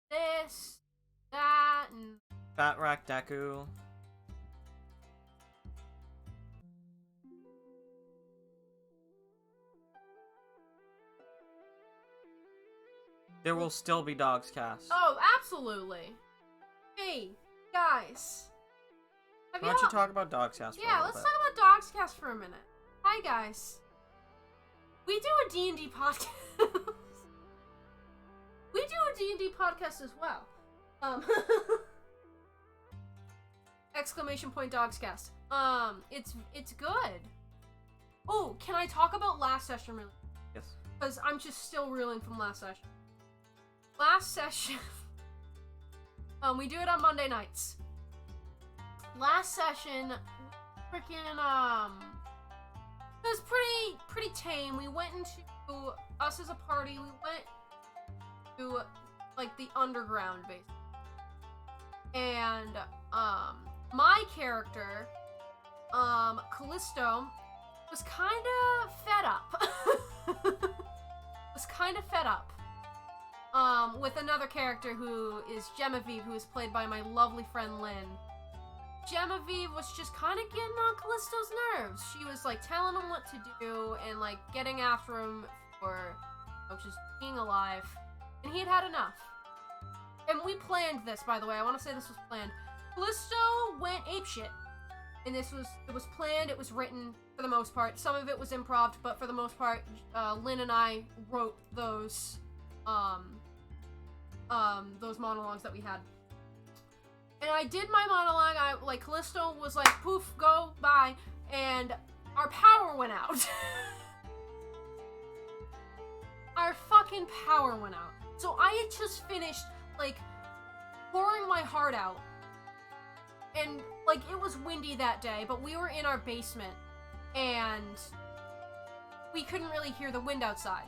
this, that, and... Fat Rack Deku. There will still be Dogs Cast. Oh, absolutely. Hey, guys. Why don't you talk about Dogs Cast for a Yeah, little let's bit? talk about Dogs Cast for a minute. Hi, guys. We do a D&D podcast. We do a D&D podcast as well. Exclamation point Dogscast. It's good. Oh, can I talk about last session really? Yes. Because I'm just still reeling from last session. Last session. We do it on Monday nights. Last session, freaking, it was pretty tame. We went into, us as a party, we went to, like, the underground, basically. And, my character, Callisto, was kinda fed up. With another character who is Genevieve, who is played by my lovely friend Lynn. Genevieve was just kind of getting on Callisto's nerves. She was, like, telling him what to do and, like, getting after him for, just being alive. And he had had enough. And we planned this, by the way. I want to say this was planned. Callisto went apeshit. And it was planned, it was written, for the most part. Some of it was improv, but for the most part, Lynn and I wrote those monologues that we had. And I did my monologue, Callisto was like, poof, go, bye, and our power went out. Our fucking power went out. So I had just finished, pouring my heart out. And, it was windy that day, but we were in our basement, and we couldn't really hear the wind outside.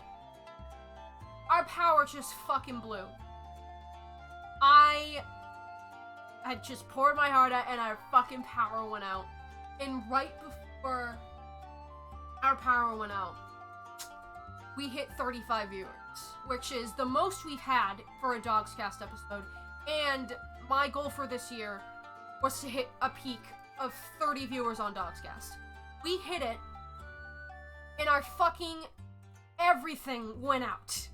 Our power just fucking blew. I had just poured my heart out, and our fucking power went out. And right before our power went out, we hit 35 viewers, which is the most we've had for a Dogscast episode. And my goal for this year was to hit a peak of 30 viewers on Dogscast. We hit it, and our fucking everything went out.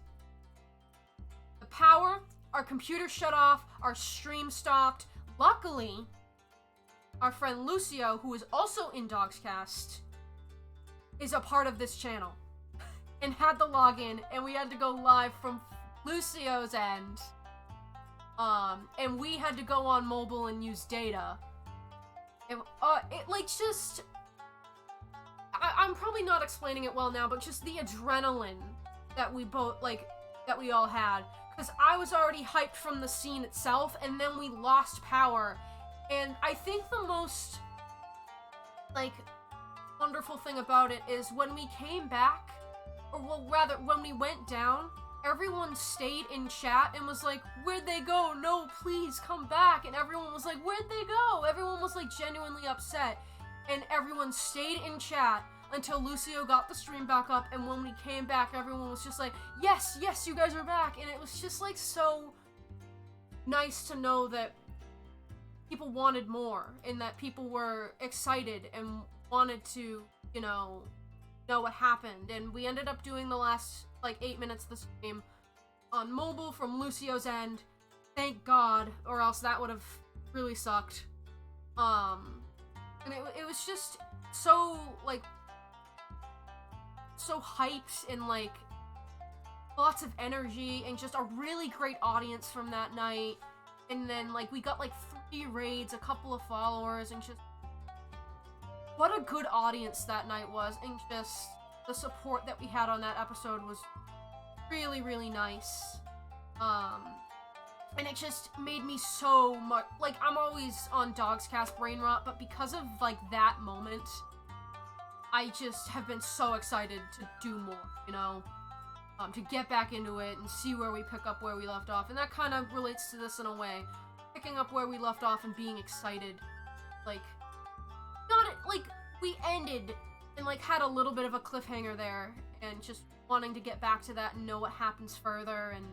The power, our computer shut off, our stream stopped. Luckily, our friend Lucio, who is also in Dogscast, is a part of this channel and had the login, and we had to go live from Lucio's end. And we had to go on mobile and use data. And, I'm probably not explaining it well now, but just the adrenaline that we both, that we all had. Because I was already hyped from the scene itself, and then we lost power. And I think the most, wonderful thing about it is when we came back, or well, rather, when we went down, everyone stayed in chat and was like, where'd they go? No, please, come back. And everyone was like, where'd they go? Everyone was, genuinely upset. And everyone stayed in chat until Lucio got the stream back up, and when we came back, everyone was just like, yes, you guys are back. And it was just, so nice to know that people wanted more, and that people were excited and wanted to, know what happened. And we ended up doing the last, 8 minutes of the stream on mobile from Lucio's end. Thank God, or else that would have really sucked. And it was just so, so hyped and, lots of energy and just a really great audience from that night. And then, we got, 3 raids, a couple of followers, and just what a good audience that night was. And just the support that we had on that episode was really, really nice. And it just made me so much, I'm always on Dogscast brain rot, but because of, that moment, I just have been so excited to do more, to get back into it and see where we pick up where we left off. And that kind of relates to this in a way. Picking up where we left off and being excited. We ended and, had a little bit of a cliffhanger there, and just wanting to get back to that and know what happens further and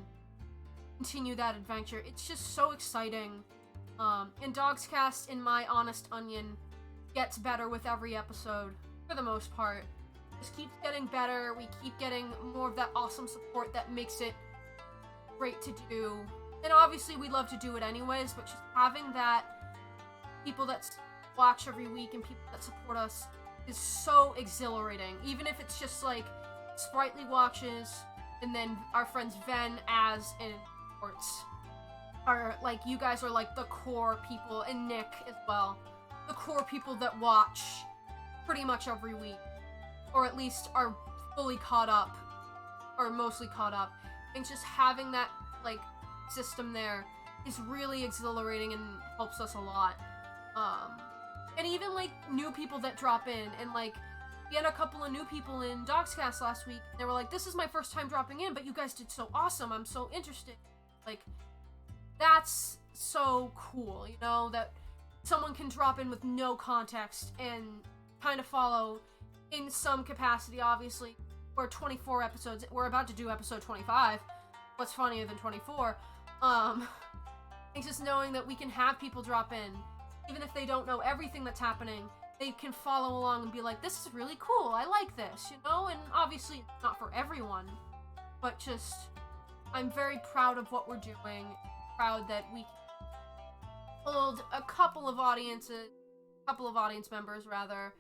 continue that adventure. It's just so exciting. And Dogscast, in my honest onion, gets better with every episode, for the most part. Just keeps getting better. We keep getting more of that awesome support that makes it great to do. And obviously we love to do it anyways, but just having that people that watch every week and people that support us is so exhilarating. Even if it's just Sprightly watches, and then our friends Ven, Az, and Orts are like, you guys are like the core people, and Nick as well. The core people that watch pretty much every week, or at least are fully caught up, or mostly caught up, and just having that, like, system there is really exhilarating and helps us a lot. And even, like, new people that drop in, and, like, we had a couple of new people in Dogscast last week, and they were like, this is my first time dropping in, but you guys did so awesome, I'm so interested. Like, that's so cool, you know, that someone can drop in with no context and kind of follow in some capacity, obviously. We're 24 episodes, we're about to do episode 25. What's funnier than 24? It's just knowing that we can have people drop in, even if they don't know everything that's happening, they can follow along and be like, this is really cool, I like this, you know? And obviously it's not for everyone, but just, I'm very proud of what we're doing, proud that we hold a couple of audience members, rather.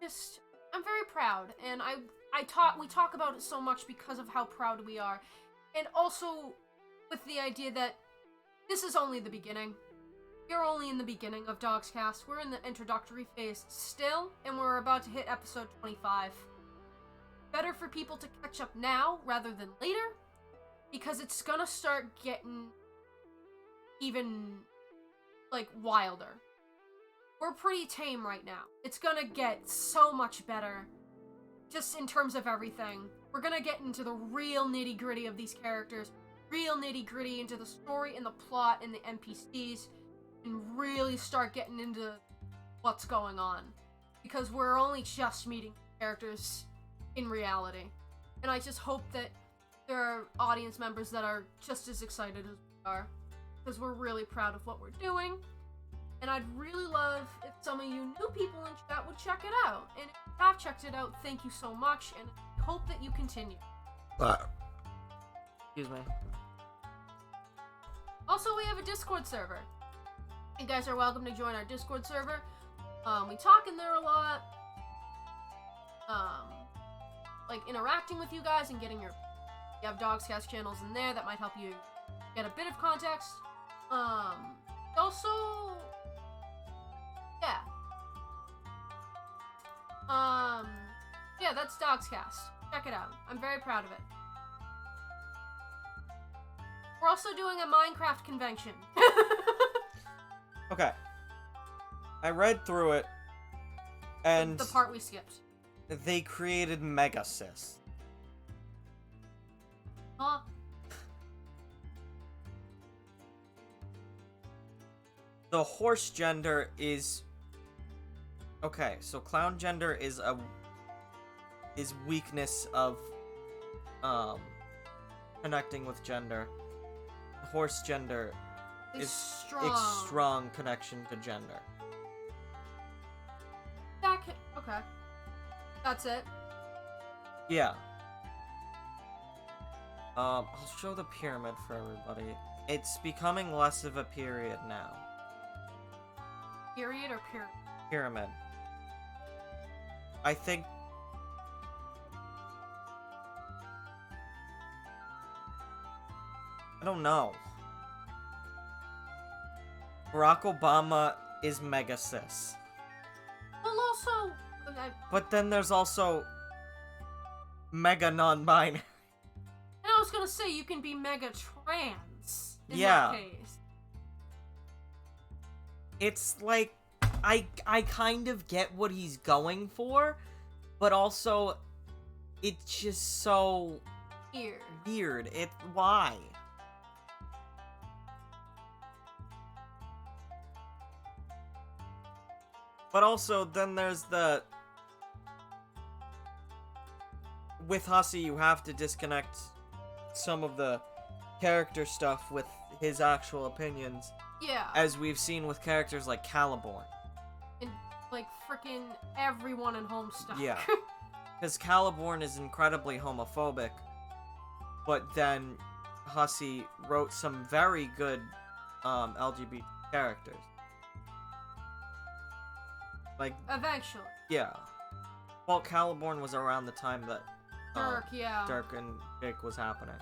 Just, I'm very proud, and we talk about it so much because of how proud we are, and also with the idea that this is only the beginning. We're only in the beginning of Dogscast. We're in the introductory phase still, and we're about to hit episode 25. Better for people to catch up now rather than later, because it's gonna start getting even, like, wilder. We're pretty tame right now. It's gonna get so much better, just in terms of everything. We're gonna get into the real nitty-gritty of these characters, real nitty-gritty into the story and the plot and the NPCs, and really start getting into what's going on. Because we're only just meeting characters in reality. And I just hope that there are audience members that are just as excited as we are. Because we're really proud of what we're doing. And I'd really love if some of you new people in chat would check it out. And if you have checked it out, thank you so much, and I hope that you continue. Excuse me. Also, we have a Discord server. You guys are welcome to join our Discord server. We talk in there a lot. Like, interacting with you guys and getting your... You have Dogscast channels in there that might help you get a bit of context. Also... Yeah. Yeah, that's Dogscast. Check it out. I'm very proud of it. We're also doing a Minecraft convention. Okay. I read through it, and... The part we skipped. They created Megasis. Huh? The horse gender is... Okay, so clown gender is weakness of, connecting with gender. The horse gender is strong connection to gender. Okay. That's it. Yeah. I'll show the pyramid for everybody. It's becoming less of a period now. Period or pyramid? Pyramid. I think... I don't know. Barack Obama is mega cis. Well, also... But then there's also mega non-binary. And I was gonna say, you can be mega trans in Yeah. that case. It's like, I kind of get what he's going for, but also, it's just so... Weird. Why? But also, then there's the... With Hussey, you have to disconnect some of the character stuff with his actual opinions. Yeah. As we've seen with characters like Caliborn. And, like, frickin' everyone in Homestuck. Yeah. Because Caliborn is incredibly homophobic, but then Hussey wrote some very good LGBT characters. Like... Eventually. Yeah. Well, Caliborn was around the time that Dirk, yeah. Dirk and Jake was happening.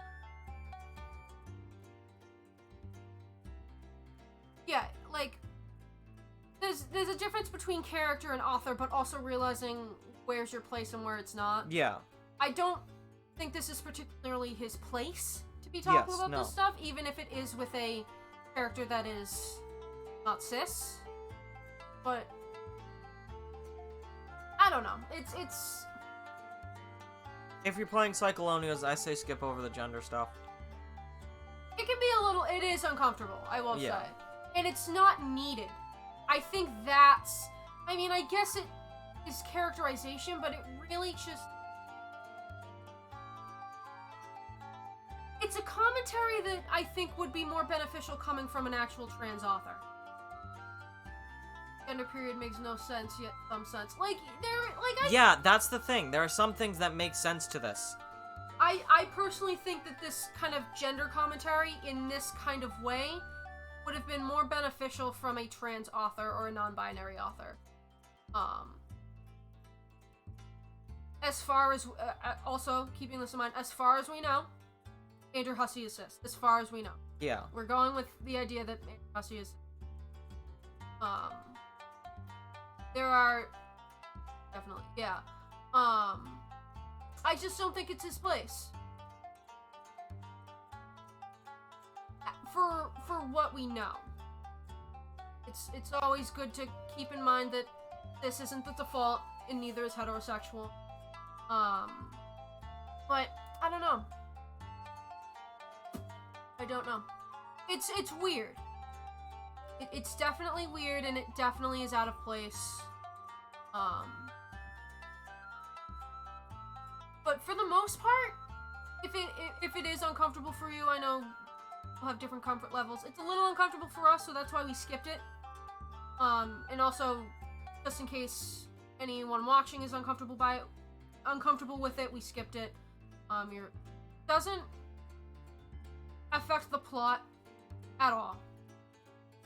Yeah, like, there's a difference between character and author, but also realizing where's your place and where it's not. Yeah. I don't think this is particularly his place to be talking about this stuff, even if it is with a character that is not cis. But I don't know. It's If you're playing Psycholonials, I say skip over the gender stuff. It can be a little. It is uncomfortable, I will say, and it's not needed. I think that's. I mean, I guess it is characterization, but it really just. It's a commentary that I think would be more beneficial coming from an actual trans author. Gender period makes no sense, yet some sense. Yeah, that's the thing. There are some things that make sense to this. I personally think that this kind of gender commentary in this kind of way would have been more beneficial from a trans author or a non-binary author. As far as, also, keeping this in mind, as far as we know, Andrew Hussey is cis. As far as we know. Yeah. We're going with the idea that Andrew Hussey is cis. There are... Definitely, yeah. I just don't think it's his place. For what we know. It's always good to keep in mind that this isn't the default, and neither is heterosexual. But, I don't know. I don't know. It's weird. It's definitely weird, and it definitely is out of place. But for the most part, if it is uncomfortable for you, I know we'll have different comfort levels. It's a little uncomfortable for us, so that's why we skipped it. And also, just in case anyone watching is uncomfortable with it, we skipped it. Doesn't affect the plot at all.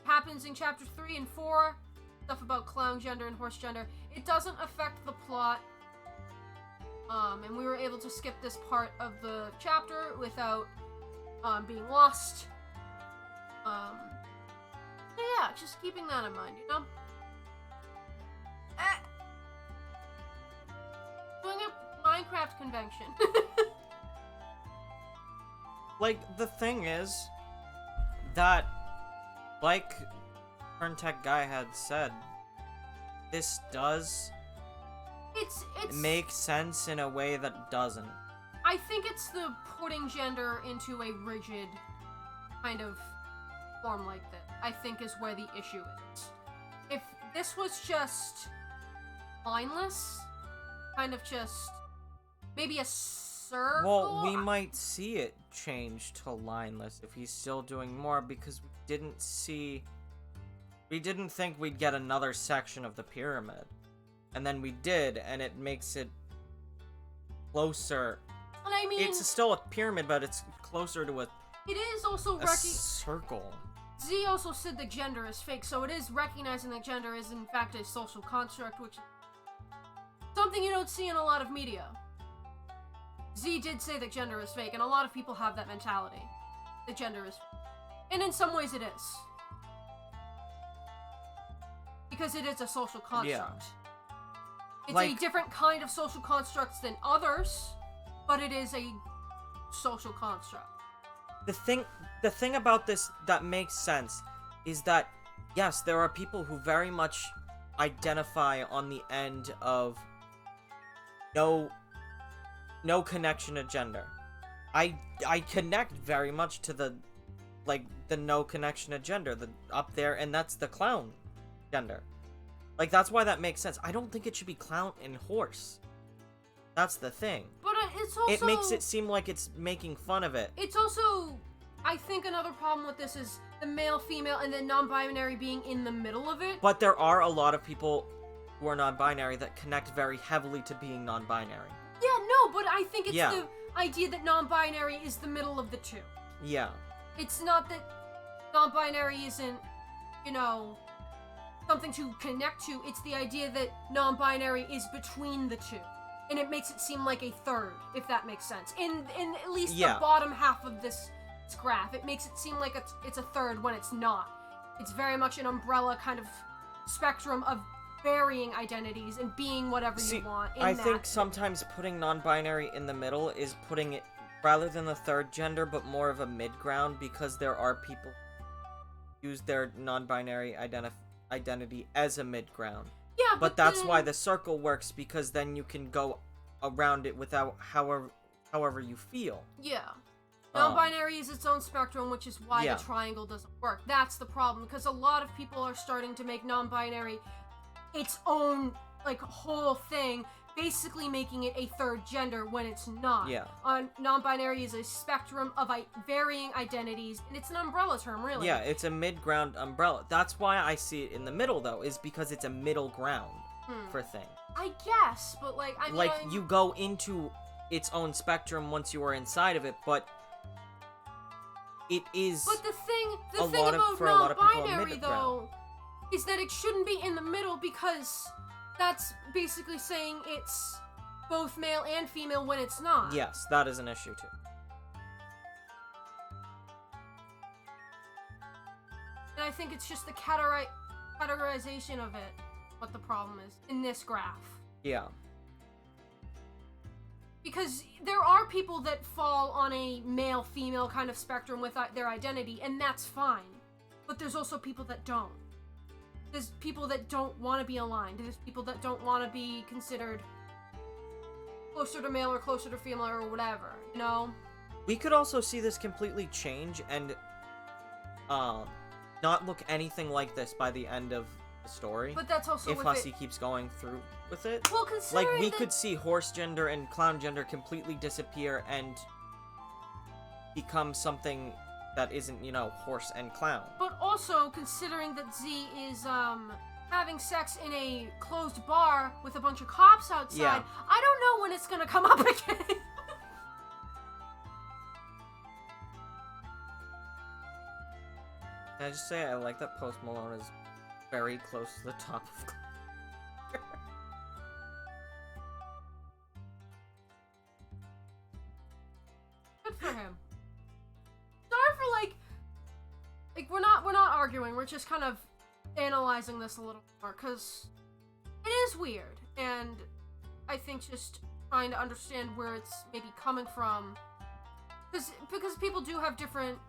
Happens in chapter 3 and 4, stuff about clown gender and horse gender. It doesn't affect the plot, and we were able to skip this part of the chapter without being lost. So yeah, just keeping that in mind, you know? Doing a Minecraft convention. Like, the thing is that, like Tech Guy had said, this does make sense in a way that doesn't. I think it's the putting gender into a rigid kind of form like this, I think, is where the issue is. If this was just lineless, kind of just maybe a circle. Well, we might see it change to lineless if he's still doing more, because we didn't think we'd get another section of the pyramid. And then we did, and it makes it closer. And I mean, it's still a pyramid, but it's closer to a circle. Z also said that gender is fake, so it is recognizing that gender is in fact a social construct, which is something you don't see in a lot of media. Z did say that gender is fake, and a lot of people have that mentality. That gender is fake. And in some ways it is. Because it is a social construct. Yeah. It's a different kind of social construct than others, but it is a social construct. The thing about this that makes sense is that, yes, there are people who very much identify on the end of no connection to gender. I connect very much to the no connection to gender, the up there, and that's the clown gender. Like, that's why that makes sense. I don't think it should be clown and horse. That's the thing. But it's also... It makes it seem like it's making fun of it. It's also... I think another problem with this is the male, female, and then non-binary being in the middle of it. But there are a lot of people who are non-binary that connect very heavily to being non-binary. Yeah, no, but I think it's the idea that non-binary is the middle of the two. Yeah. It's not that non-binary isn't, something to connect to. It's the idea that non-binary is between the two. and it makes it seem like a third, if that makes sense. In at least Yeah. the bottom half of this graph, it makes it seem like it's a third when it's not. It's very much an umbrella kind of spectrum of varying identities and being whatever you want. I think sometimes putting non-binary in the middle is putting it rather than the third gender, but more of a mid-ground, because there are people who use their non-binary identity as a mid-ground. Yeah, but that's why the circle works, because then you can go around it without however you feel. Yeah. Non-binary is its own spectrum, which is why Yeah. the triangle doesn't work. That's the problem, because a lot of people are starting to make non-binary its own, like, whole thing, basically making it a third gender when it's not. Yeah. Non-binary is a spectrum of varying identities, and it's an umbrella term, really. Yeah, it's a mid-ground umbrella. That's why I see it in the middle, though, is because it's a middle ground for things. I guess, but, like, I mean... you go into its own spectrum once you are inside of it, but it is... But the thing for a lot about of people, a non-binary, middle though, is that it shouldn't be in the middle, because that's basically saying it's both male and female when it's not. Yes, that is an issue, too. And I think it's just the categorization of it what the problem is in this graph. Yeah. Because there are people that fall on a male-female kind of spectrum with their identity, and that's fine. But there's also people that don't. There's people that don't want to be aligned. There's people that don't want to be considered closer to male or closer to female or whatever, you know? We could also see this completely change and not look anything like this by the end of the story. But that's also if Hussey keeps going through with it. Well, considering like, we could see horse gender and clown gender completely disappear and become something that isn't, you know, horse and clown. But also, considering that Z is, having sex in a closed bar with a bunch of cops outside, Yeah. I don't know when it's gonna come up again. Can I just say I like that Post Malone is very close to the top of Good for him. Sorry for like we're not arguing. We're just kind of analyzing this a little more because it is weird, and I think just trying to understand where it's maybe coming from, because people do have different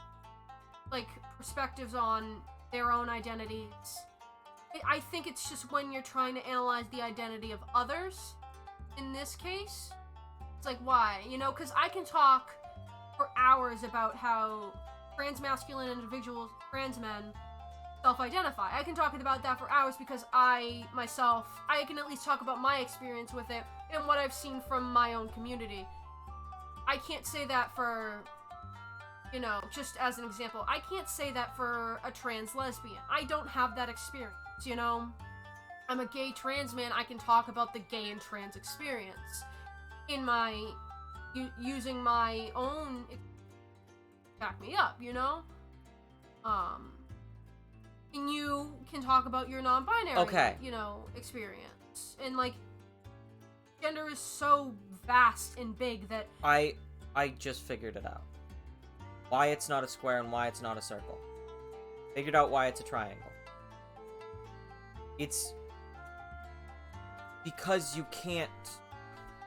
like perspectives on their own identities. I think it's just when you're trying to analyze the identity of others. In this case, it's like, why? You know, because I can talk for hours about how transmasculine individuals, trans men, self-identify. I can talk about that for hours because I can at least talk about my experience with it and what I've seen from my own community. I can't say that for, you know, just as an example, I can't say that for a trans lesbian. I don't have that experience, you know? I'm a gay trans man, I can talk about the gay and trans experience in my, using my own, back me up, you know? And you can talk about your non-binary, you know, experience. And, like, gender is so vast and big that... I just figured it out. Why it's not a square and why it's not a circle. Figured out why it's a triangle. It's because you can't...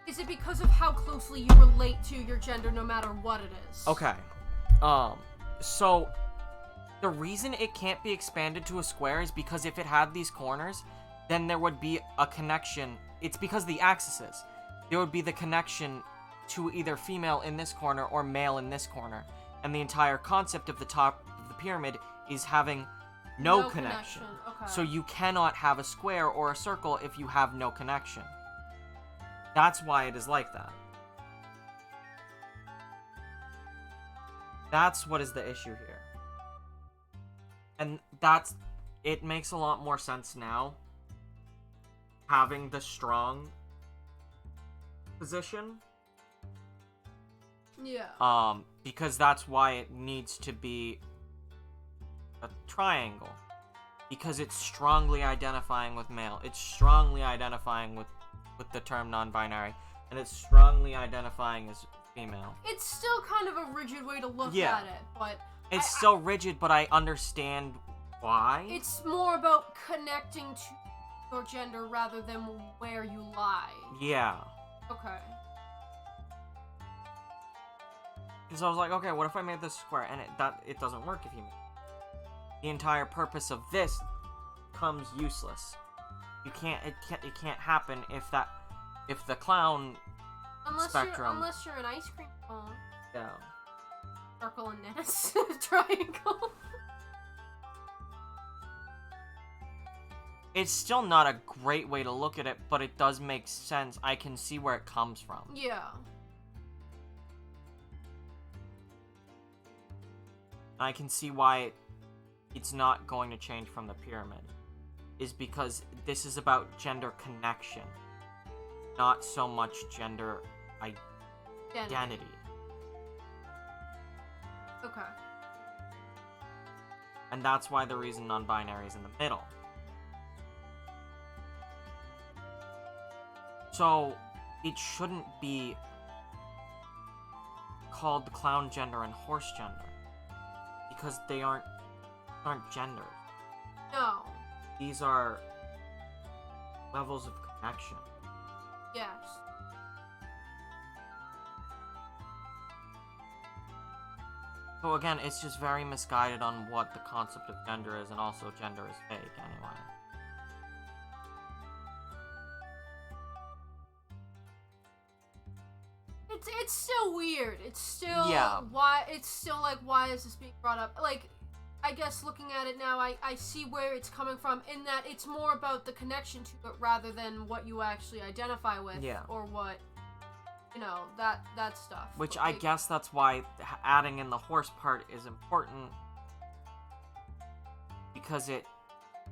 Is it because of how closely you relate to your gender no matter what it is? Okay. So the reason it can't be expanded to a square is because if it had these corners, then there would be a connection. It's because the axes. There would be the connection to either female in this corner or male in this corner. And the entire concept of the top of the pyramid is having no connection. Okay. So you cannot have a square or a circle if you have no connection. That's why it is like that. That's what is the issue here. And it makes a lot more sense now, having the strong position. Yeah. Because that's why it needs to be a triangle. Because it's strongly identifying with male. It's strongly identifying with the term non-binary. and it's strongly identifying as female. It's still kind of a rigid way to look Yeah. at it, but... It's still rigid, but I understand why. It's more about connecting to your gender rather than where you lie. Yeah. Okay. Because I was like, okay, what if I made this square? And it doesn't work if you make it. The entire purpose of this becomes useless. It can't happen if the clown spectrum. Unless you're an ice cream cone. Yeah. Circle and Ness. Triangle. It's still not a great way to look at it, but it does make sense. I can see where it comes from. Yeah. I can see why it's not going to change from the pyramid. Is because this is about gender connection, not so much gender identity. Okay. And that's why the reason non-binary is in the middle. So, it shouldn't be called clown gender and horse gender. Because they aren't genders. No. These are levels of connection. Yes. So again, it's just very misguided on what the concept of gender is, and also gender is fake anyway. It's still weird. It's still why is this being brought up? Like, I guess looking at it now, I see where it's coming from, in that it's more about the connection to it rather than what you actually identify with, or what, that stuff. Which I guess that's why adding in the horse part is important, because it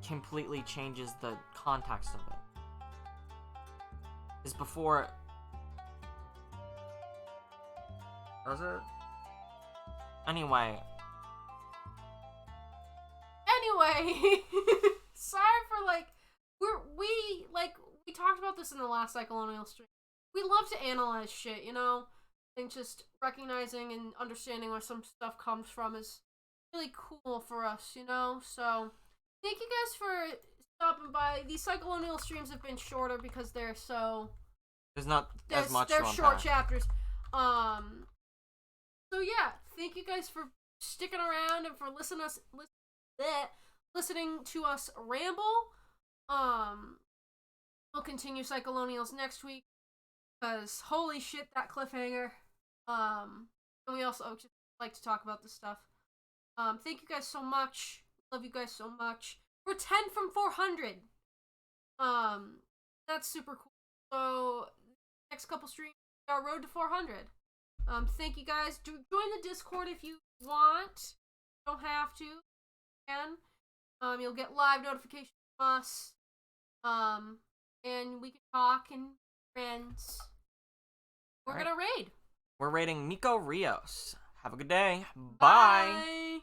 completely changes the context of it. Is before... Does it? Anyway, sorry for we talked about this in the last Psycholonial stream. We love to analyze shit, and just recognizing and understanding where some stuff comes from is really cool for us, So thank you guys for stopping by. These Psycholonial streams have been shorter because they're there's not as much. They're short chapters. So yeah, thank you guys for sticking around and for listening to us ramble. We'll continue Psycholonials next week, because holy shit, that cliffhanger. And we also just like to talk about this stuff. Thank you guys so much. Love you guys so much. We're 10 from 400. That's super cool. So next couple streams, our road to 400. Thank you guys. Join the Discord if you want. You don't have to. You can. You'll get live notifications from us. And we can talk and friends. We're gonna raid. We're raiding Nico Rios. Have a good day. Bye. Bye.